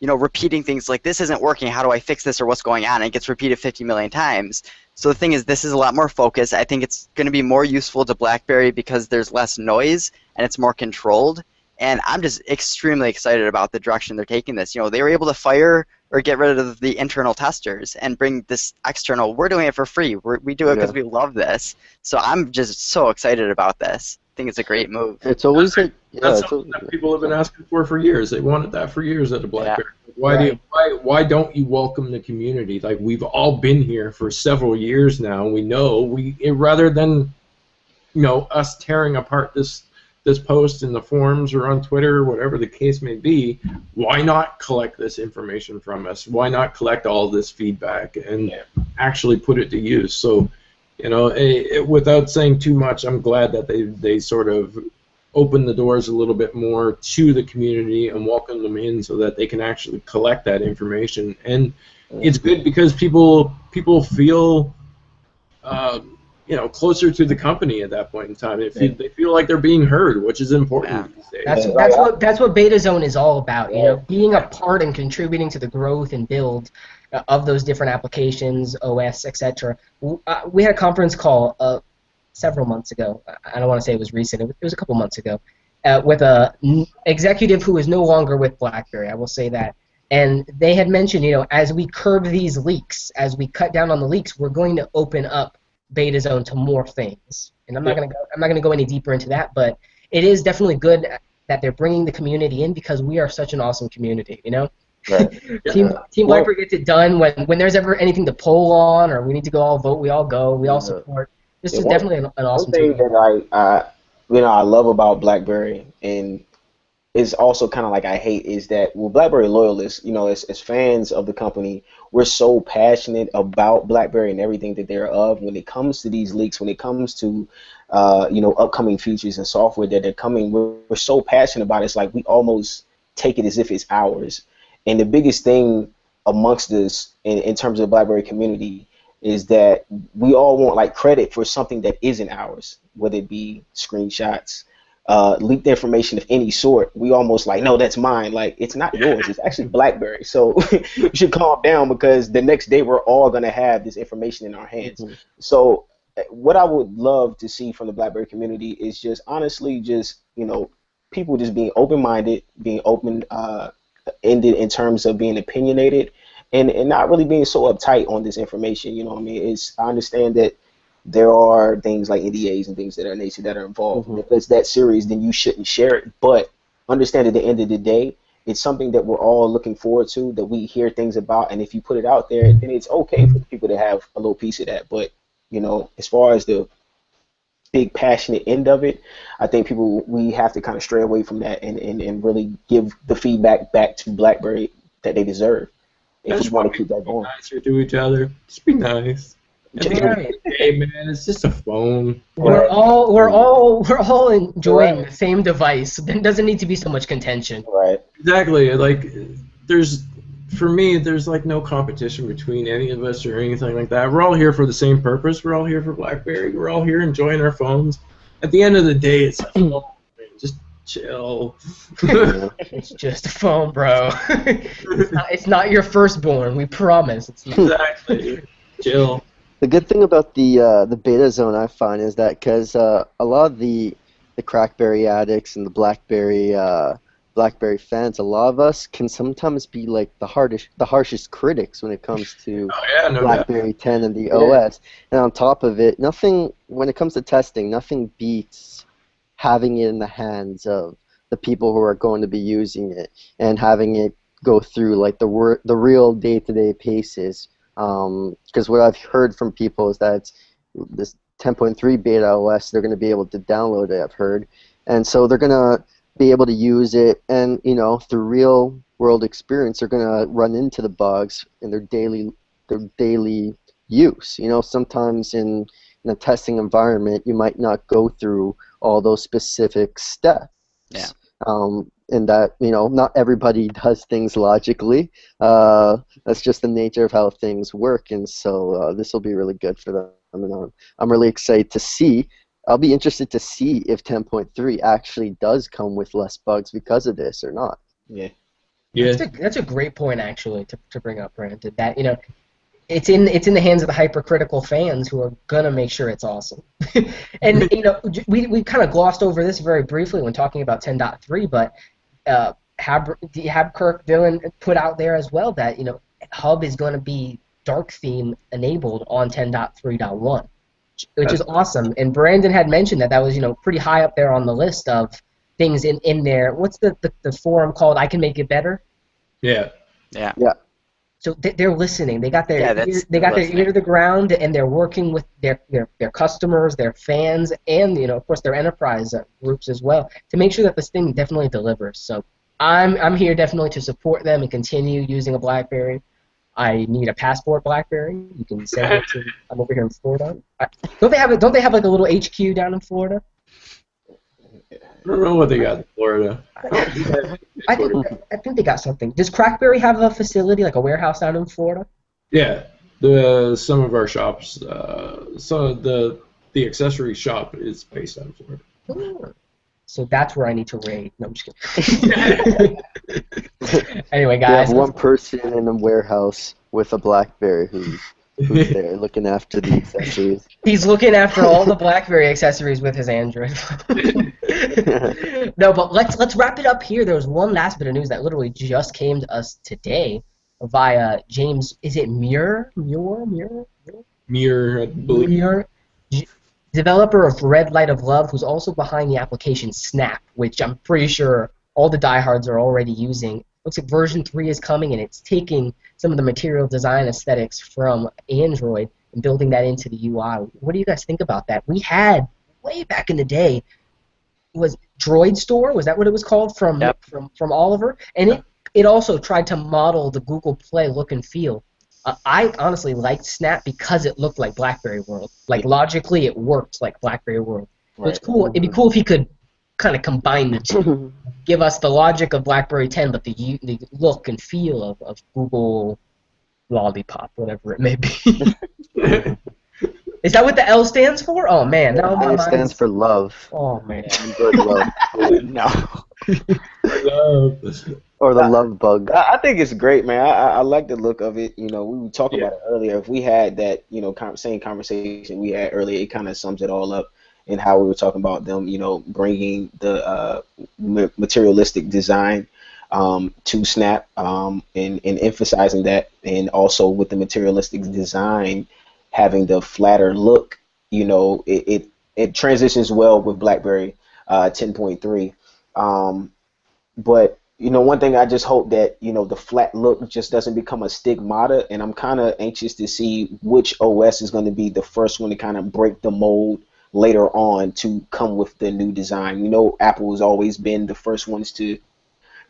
repeating things like, this isn't working, how do I fix this, or what's going on, and it gets repeated 50 million times. So the thing is, this is a lot more focused. I think it's going to be more useful to BlackBerry because there's less noise and it's more controlled. And I'm just extremely excited about the direction they're taking this. They were able to fire or get rid of the internal testers and bring this external. We're doing it for free. We do it because we love this. So I'm just so excited about this. I think it's a great move. It's always like That's something that people have been asking for years. They wanted that for years at a BlackBerry. Why don't you welcome the community? Like, we've all been here for several years now. We know rather than us tearing apart this post in the forums or on Twitter or whatever the case may be, why not collect this information from us? Why not collect all this feedback and actually put it to use? So, without saying too much, I'm glad that they sort of open the doors a little bit more to the community and welcome them in so that they can actually collect that information. And it's good because people feel closer to the company at that point in time. They feel like they're being heard, which is important these days. That's what Beta Zone is all about. Being a part and contributing to the growth and build of those different applications, OS, etc. We had a conference call several months ago. I don't want to say it was recent. It was a couple months ago, with a executive who is no longer with BlackBerry. I will say that. And they had mentioned, as we curb these leaks, as we cut down on the leaks, we're going to open up Beta Zone to more things. And I'm not gonna go any deeper into that, but it is definitely good that they're bringing the community in because we are such an awesome community. Right. Team BlackBerry gets it done when there's ever anything to poll on or we need to go all vote. We all go. We all support. This is definitely an awesome thing team. that I love about BlackBerry, and is also kind of like I hate, is that BlackBerry loyalists, as fans of the company, we're so passionate about BlackBerry and everything that they're of. When it comes to these leaks, when it comes to upcoming features and software that are coming, we're so passionate about it. It's like we almost take it as if it's ours. And the biggest thing amongst this in terms of the BlackBerry community is that we all want credit for something that isn't ours, whether it be screenshots, leaked information of any sort. We almost no, that's mine. It's not yours. It's actually BlackBerry. So you should calm down because the next day we're all gonna have this information in our hands. So what I would love to see from the BlackBerry community is just honestly people just being open-minded, being open-ended in terms of being opinionated. And not really being so uptight on this information, I mean? I understand that there are things like NDAs and things that are nature that are involved. If it's that serious, then you shouldn't share it. But understand at the end of the day, it's something that we're all looking forward to, that we hear things about. And if you put it out there, then it's okay for people to have a little piece of that. But, as far as the big passionate end of it, I think we have to kind of stray away from that and really give the feedback back to BlackBerry that they deserve. If we want to keep that going. Be nicer to each other. Just be nice. Hey man, it's just a phone. We're all enjoying the same device. There doesn't need to be so much contention. Right. Exactly. For me, there's no competition between any of us or anything like that. We're all here for the same purpose. We're all here for BlackBerry. We're all here enjoying our phones. At the end of the day, it's just chill. It's just a phone, bro. It's not your firstborn. We promise. It's not. Exactly. Chill. The good thing about the Beta Zone I find is that because a lot of the CrackBerry addicts and the BlackBerry fans, a lot of us can sometimes be the harshest critics when it comes to BlackBerry 10 and the OS. And on top of it, when it comes to testing, nothing beats having it in the hands of the people who are going to be using it and having it go through like the real day-to-day paces. Because what I've heard from people is that this 10.3 beta OS, they're going to be able to download it, I've heard, and so they're going to be able to use it, and through real world experience, they're going to run into the bugs in their daily use. Sometimes in a testing environment, you might not go through all those specific steps. Yeah. And that not everybody does things logically. That's just the nature of how things work, and so this will be really good for them. And I'm really excited to see. I'll be interested to see if 10.3 actually does come with less bugs because of this or not. Yeah. That's a great point actually to bring up, Brandon. That it's in the hands of the hypercritical fans who are gonna make sure it's awesome. And we kind of glossed over this very briefly when talking about 10.3, but Kirk Dillon put out there as well that Hub is going to be dark theme enabled on 10.3.1, which is awesome. And Brandon had mentioned that was pretty high up there on the list of things in there. What's the forum called? I Can Make It Better. Yeah. So they're listening. They got their their ear to the ground, and they're working with their customers, their fans, and of course their enterprise groups as well to make sure that this thing definitely delivers. So I'm here definitely to support them and continue using a BlackBerry. I need a passport BlackBerry. You can send it to. I'm over here in Florida. Don't they have like a little HQ down in Florida? I don't know what they got in Florida. I think they got something. Does CrackBerry have a facility, like a warehouse down in Florida? Yeah, some of our shops. So the accessory shop is based out of Florida. Oh. So that's where I need to raid. No, I'm just kidding. Anyway, guys. We have one person in a warehouse with a BlackBerry who's there looking after the accessories. He's looking after all the BlackBerry accessories with his Android. No, but let's wrap it up here. There was one last bit of news that literally just came to us today via James. Is it Muir, I believe. Muir, developer of Red Light of Love, who's also behind the application Snap, which I'm pretty sure all the diehards are already using. Looks like version 3 is coming, and it's taking some of the material design aesthetics from Android and building that into the UI. What do you guys think about that? We had, way back in the day, was Droid Store, was that what it was called, from Oliver? And it also tried to model the Google Play look and feel. I honestly liked Snap because it looked like BlackBerry World. Like, logically, it worked like BlackBerry World. So it's cool. It'd be cool if he could kind of combine the two. Give us the logic of BlackBerry 10, but the look and feel of Google Lollipop, whatever it may be. Is that what the L stands for? Oh, man. It stands for love. Oh, man. Good love. No. Or the love bug. I think it's great, man. I like the look of it. We were talking about it earlier. If we had that, same conversation we had earlier, it kind of sums it all up in how we were talking about them, bringing the materialistic design to Snap and emphasizing that, and also with the materialistic design having the flatter look, it transitions well with BlackBerry 10.3. But one thing I just hope that the flat look just doesn't become a stigmata, and I'm kind of anxious to see which OS is going to be the first one to kind of break the mold later on to come with the new design. Apple has always been the first ones to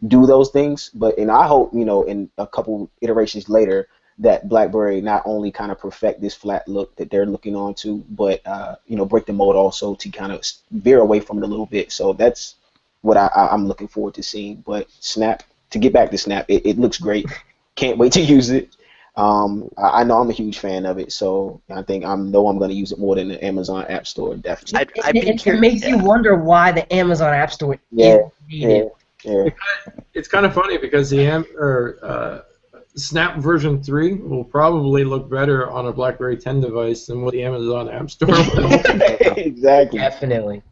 do those things, and I hope in a couple iterations later that BlackBerry not only kind of perfect this flat look that they're looking on to, but break the mold also to kind of veer away from it a little bit. So that's what I'm looking forward to seeing. But Snap, to get back to Snap, it looks great. Can't wait to use it. I know I'm a huge fan of it, so I think I'm going to use it more than the Amazon App Store, definitely. It makes you wonder why the Amazon App Store is needed. Yeah. It's kind of funny because the Snap version 3 will probably look better on a BlackBerry 10 device than what the Amazon App Store will. Exactly. Definitely.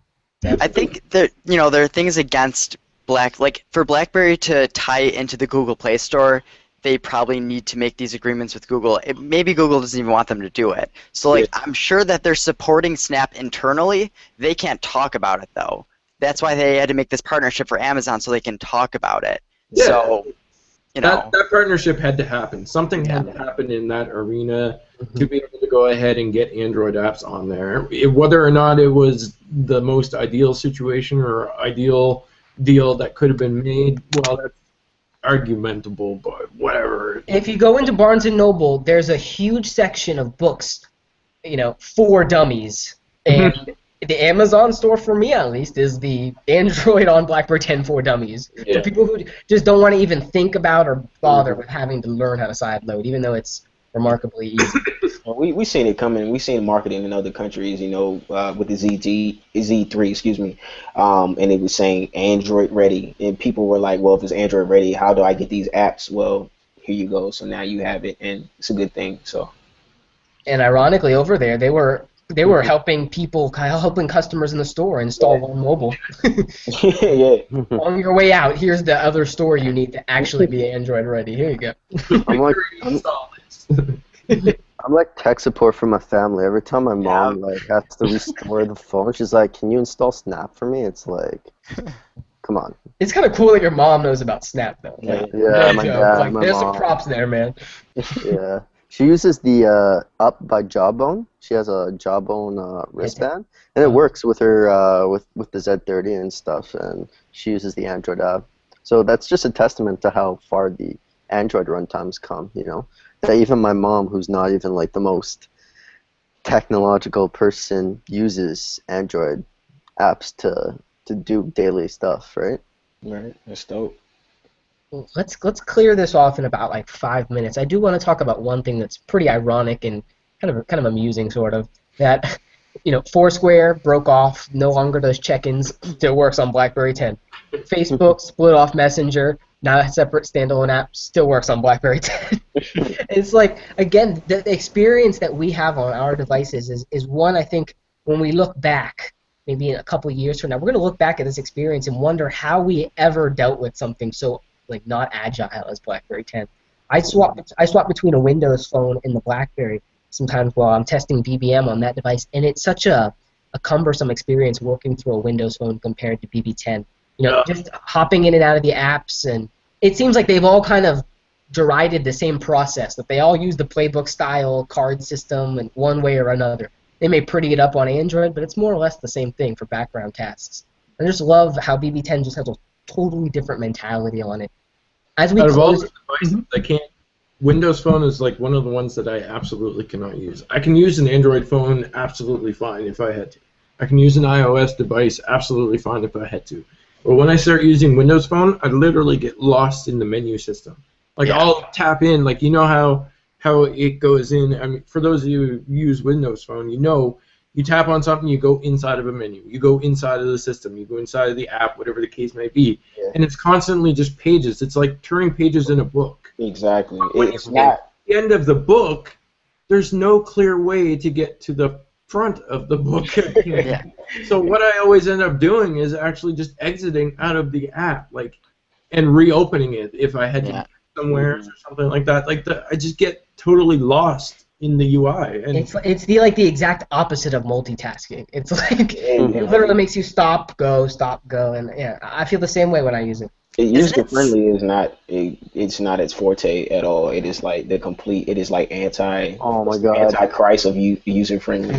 I think that there are things against for BlackBerry to tie into the Google Play Store. They probably need to make these agreements with Google. Maybe Google doesn't even want them to do it. So I'm sure that they're supporting Snap internally. They can't talk about it though. That's why they had to make this partnership for Amazon so they can talk about it. Yeah. So you know. That partnership had to happen. Something Yeah. had to happen in that arena to be able to go ahead and get Android apps on there. Whether or not it was the most ideal situation or ideal deal that could have been made, well, that's argumentable, but whatever. If you go into Barnes and Noble, there's a huge section of books, for dummies, and the Amazon store, for me at least, is the Android on BlackBerry 10 for dummies. Yeah. For people who just don't want to even think about or bother with having to learn how to sideload, even though it's remarkably easy. Well, we seen it coming. We seen marketing in other countries, with the Z3, excuse me, and it was saying Android ready, and people were like, well, if it's Android ready, how do I get these apps? Well, here you go. So now you have it, and it's a good thing. So. And ironically, over there, they were helping customers in the store install One Mobile. Yeah. On your way out, here's the other store you need to actually be Android ready. Here you go. I'm like tech support for my family. Every time my mom has to restore the phone, she's like, "Can you install Snap for me?" It's like, come on. It's kind of cool that your mom knows about Snap, though. Yeah, my dad, my there's mom. some props there, man. Yeah. She uses the Up by Jawbone. She has a Jawbone wristband, and it works with her with the Z30 and stuff. And she uses the Android app. So that's just a testament to how far the Android runtimes come. That even my mom, who's not even like the most technological person, uses Android apps to do daily stuff, right? Right. That's dope. Let's clear this off in about like 5 minutes. I do want to talk about one thing that's pretty ironic and kind of amusing, sort of. That Foursquare broke off, no longer does check-ins, still works on BlackBerry 10. Facebook split off Messenger, now a separate standalone app, still works on BlackBerry 10. It's like, again, the experience that we have on our devices is one, I think, when we look back, maybe in a couple of years from now, we're going to look back at this experience and wonder how we ever dealt with something so not agile as BlackBerry 10. I swap between a Windows phone and the BlackBerry sometimes while I'm testing BBM on that device, and it's such a cumbersome experience working through a Windows phone compared to BB10. Just hopping in and out of the apps, and it seems like they've all kind of derided the same process, that they all use the playbook style card system in one way or another. They may pretty it up on Android, but it's more or less the same thing for background tasks. I just love how BB10 just has a totally different mentality on it. As we Out of all close, the devices, I can't. Windows Phone is like one of the ones that I absolutely cannot use. I can use an Android phone absolutely fine if I had to. I can use an iOS device absolutely fine if I had to. But when I start using Windows Phone, I literally get lost in the menu system. Like I'll tap in, like how it goes in. I mean, for those of you who use Windows Phone, you tap on something, you go inside of a menu, you go inside of the system, you go inside of the app, whatever the case may be, and it's constantly just pages. It's like turning pages in a book. Exactly. It's not. At the end of the book, there's no clear way to get to the front of the book again. So what I always end up doing is actually just exiting out of the app, and reopening it if I had to go somewhere or something like that. I just get totally lost in the UI. And it's the exact opposite of multitasking. It's like it literally makes you stop, go, and I feel the same way when I use it. User friendly is not it's not its forte at all. It is like the complete. It is like anti-Christ of user friendly.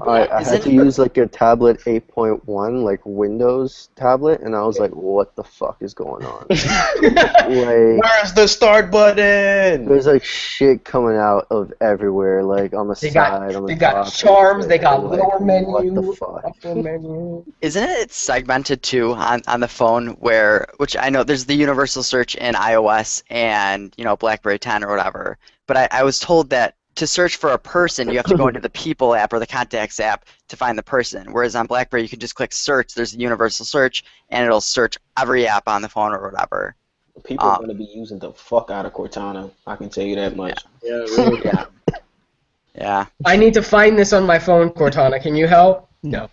I had to use like a tablet 8.1 like Windows tablet, and I was like, what the fuck is going on? Where's the start button? There's like shit coming out of everywhere, like on the side, on the top. They got charms. They got lower menu. What the fuck? Upper menu. Isn't it segmented too on the phone, which I know there's the universal search in iOS and BlackBerry 10 or whatever, but I was told that to search for a person you have to go into the People app or the Contacts app to find the person, whereas on BlackBerry you can just click search, there's a universal search, and it'll search every app on the phone or whatever. People are going to be using the fuck out of Cortana, I can tell you that much. Yeah, really. Yeah. I need to find this on my phone, Cortana. Can you help? No.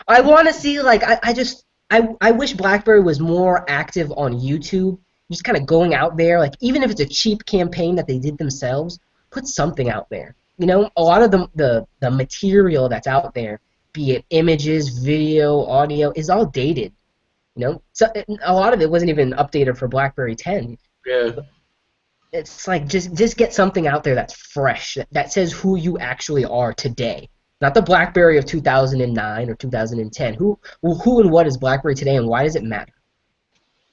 I want to see, I wish BlackBerry was more active on YouTube, just kind of going out there, even if it's a cheap campaign that they did themselves, put something out there. A lot of the material that's out there, be it images, video, audio, is all dated. You know, so a lot of it wasn't even updated for BlackBerry 10. Yeah. It's like just get something out there that's fresh, that says who you actually are today. Not the BlackBerry of 2009 or 2010. Who and what is BlackBerry today, and why does it matter?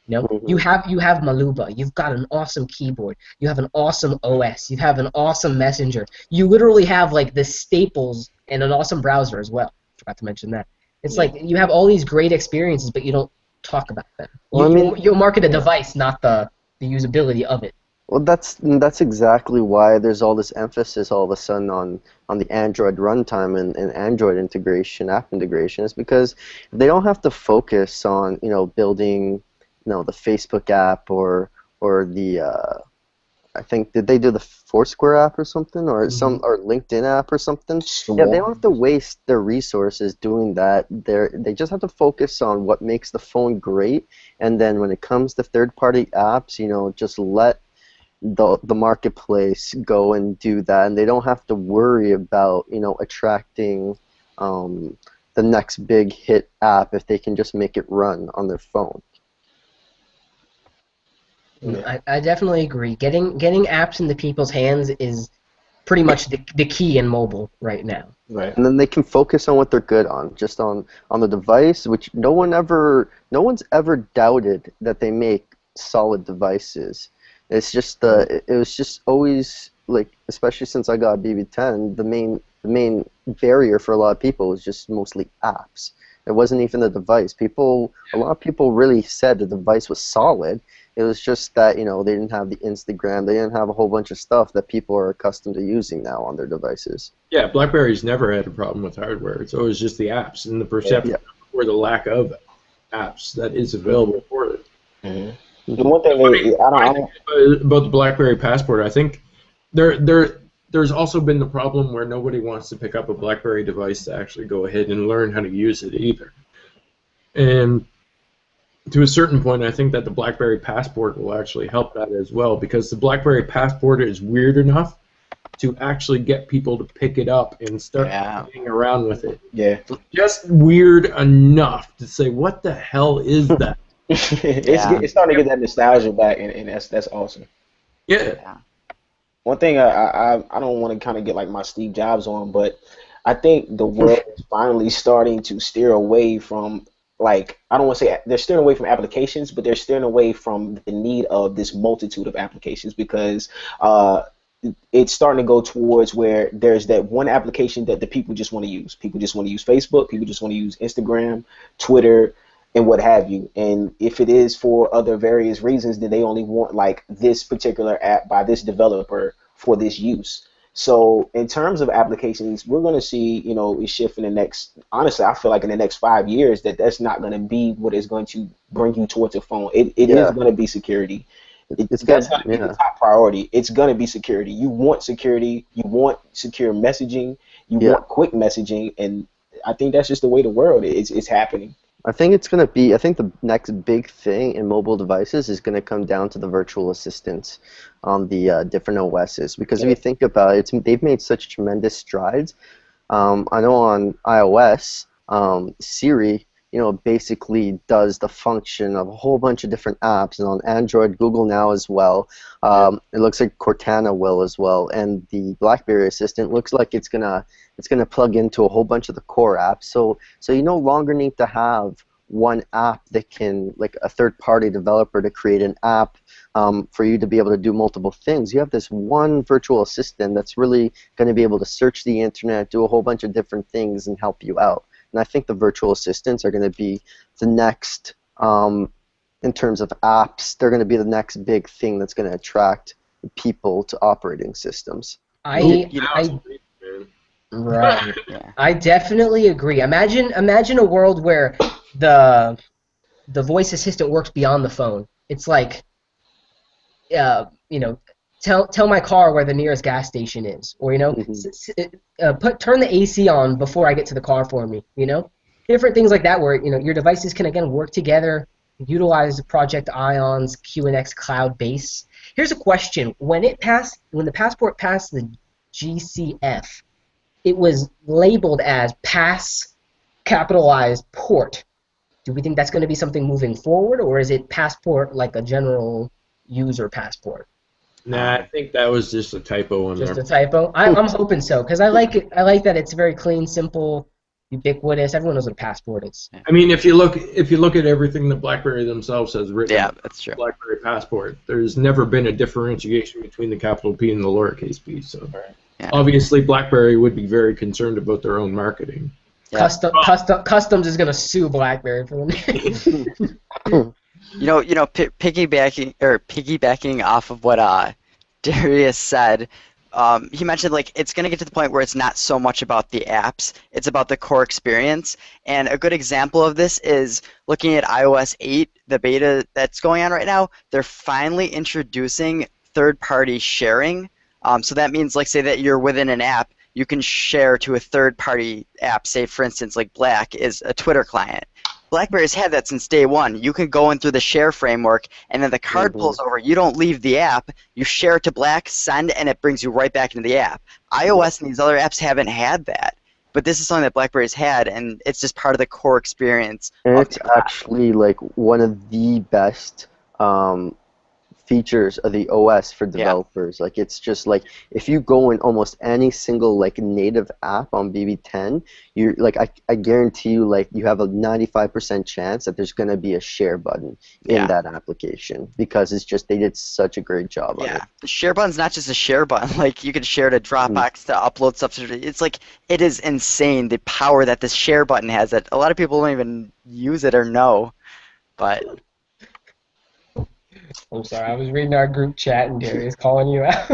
You know, Mhm. you have Maluba. You've got an awesome keyboard. You have an awesome OS. You have an awesome messenger. You literally have like the staples and an awesome browser as well. Forgot to mention that. It's Yeah. like you have all these great experiences, but you don't talk about them. Well, I mean, You market a device, not the usability of it. well, that's exactly why there's all this emphasis all of a sudden on the Android runtime and Android integration, app integration, is because they don't have to focus on building the Facebook app or the I think did they do the Foursquare app or something or or LinkedIn app or something? Yeah, they don't have to waste their resources doing that. They just have to focus on what makes the phone great, and then when it comes to third-party apps, just let the marketplace go and do that, and they don't have to worry about attracting the next big hit app if they can just make it run on their phone. I definitely agree. Getting apps into people's hands is pretty much the key in mobile right now. Right. And then they can focus on what they're good on, just on the device, which no one's ever doubted that they make solid devices. It's just it was just always like, especially since I got BB10, the main barrier for a lot of people was just mostly apps. It wasn't even the device. A lot of people really said the device was solid. It was just that they didn't have the Instagram, they didn't have a whole bunch of stuff that people are accustomed to using now on their devices. Yeah, BlackBerry's never had a problem with hardware. It's always just the apps and the perception or the lack of apps that is available for it. Mm-hmm. The one thing I don't about the BlackBerry Passport, I think there's also been the problem where nobody wants to pick up a BlackBerry device to actually go ahead and learn how to use it either. And to a certain point, I think that the BlackBerry Passport will actually help that as well, because the BlackBerry Passport is weird enough to actually get people to pick it up and start playing around with it. Yeah. Just weird enough to say, what the hell is that? It's starting to get that nostalgia back, and that's awesome. Yeah. One thing I don't want to kind of get like my Steve Jobs on, but I think the world is finally starting to steer away from, like, I don't want to say they're steering away from applications, but they're steering away from the need of this multitude of applications, because it's starting to go towards where there's that one application that the people just want to use. People just want to use Facebook. People just want to use Instagram, Twitter, and what have you. And if it is for other various reasons, then they only want like this particular app by this developer for this use. So in terms of applications, we're going to see, a shift in the next, honestly, I feel like in the next 5 years that's not going to be what is going to bring you towards a phone. It is going to be security. That's going to be the top priority. It's going to be security. You want security. You want secure messaging. You want quick messaging. And I think that's just the way the world is. It's happening. I think the next big thing in mobile devices is going to come down to the virtual assistants on the different OSs, because if you think about it, they've made such tremendous strides. I know on iOS, Siri, basically does the function of a whole bunch of different apps, and on Android, Google now as well. It looks like Cortana will as well, and the BlackBerry Assistant looks like it's gonna plug into a whole bunch of the core apps. So you no longer need to have one app that can, like a third-party developer to create an app for you to be able to do multiple things. You have this one virtual assistant that's really going to be able to search the internet, do a whole bunch of different things, and help you out. And I think the virtual assistants are going to be the next, in terms of apps, they're going to be the next big thing that's going to attract people to operating systems. Right. I definitely agree. Imagine a world where the voice assistant works beyond the phone. It's like, tell my car where the nearest gas station is, or turn the AC on before I get to the car for me. Different things like that, where your devices can again work together, utilize Project Ion's QNX cloud base. Here's a question: when the Passport passed the GCF, it was labeled as pass capitalized port. Do we think that's going to be something moving forward, or is it passport like a general user passport? Nah, I think that was just a typo in Just there. a typo? I'm hoping so, because I like it. I like that it's very clean, simple, ubiquitous. Everyone knows what a passport is. I mean, if you look at everything that BlackBerry themselves has written, Yeah, that's true. BlackBerry Passport, there's never been a differentiation between the capital P and the lowercase p. So Yeah. obviously, BlackBerry would be very concerned about their own marketing. Yeah. Customs is gonna sue BlackBerry for them. Piggybacking off of what Darius said, he mentioned like it's going to get to the point where it's not so much about the apps, it's about the core experience. And a good example of this is looking at iOS 8, the beta that's going on right now. They're finally introducing third-party sharing. So that means, like, say that you're within an app, you can share to a third-party app. Say, for instance, like Black is a Twitter client. BlackBerry's had that since day one. You can go in through the share framework, and then the card pulls over. You don't leave the app. You share it to Black, send, and it brings you right back into the app. iOS and these other apps haven't had that. But this is something that BlackBerry's had, and it's just part of the core experience. And it's actually like one of the best features of the OS for developers. Like, it's just like if you go in almost any single like native app on BB10, you're like I guarantee you, like, you have a 95% chance that there's gonna be a share button in that application, because it's just they did such a great job on it. The share button's not just a share button. Like, you can share to Dropbox to upload stuff. It's like, it is insane the power that this share button has that a lot of people don't even use it or know. But I'm sorry, I was reading our group chat and Darius calling you out.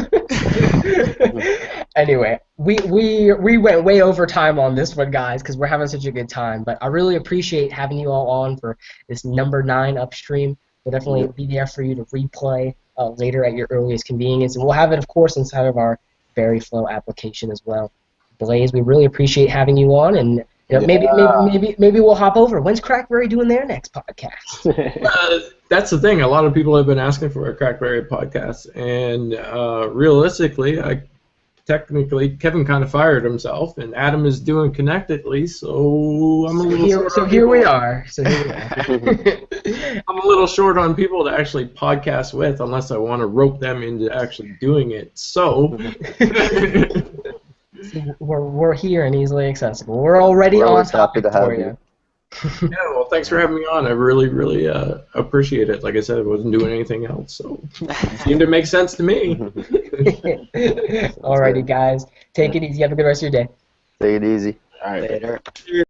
Anyway, we went way over time on this one, guys, because we're having such a good time. But I really appreciate having you all on for this number 9 Upstream. We'll definitely be there for you to replay later at your earliest convenience. And we'll have it, of course, inside of our BerryFlow application as well. Blaze, we really appreciate having you on, and maybe we'll hop over. When's CrackBerry doing their next podcast? That's the thing. A lot of people have been asking for a CrackBerry podcast, and realistically, technically, Kevin kind of fired himself, and Adam is doing Connectedly, so I'm a little short. So here we are. I'm a little short on people to actually podcast with, unless I want to rope them into actually doing it. So. We're here and easily accessible. We're already on topic for you. Yeah, well, thanks for having me on. I really, really appreciate it. Like I said, I wasn't doing anything else, so it seemed to make sense to me. Alrighty, guys. Take it easy. Have a good rest of your day. Take it easy. All right. later. Cheers.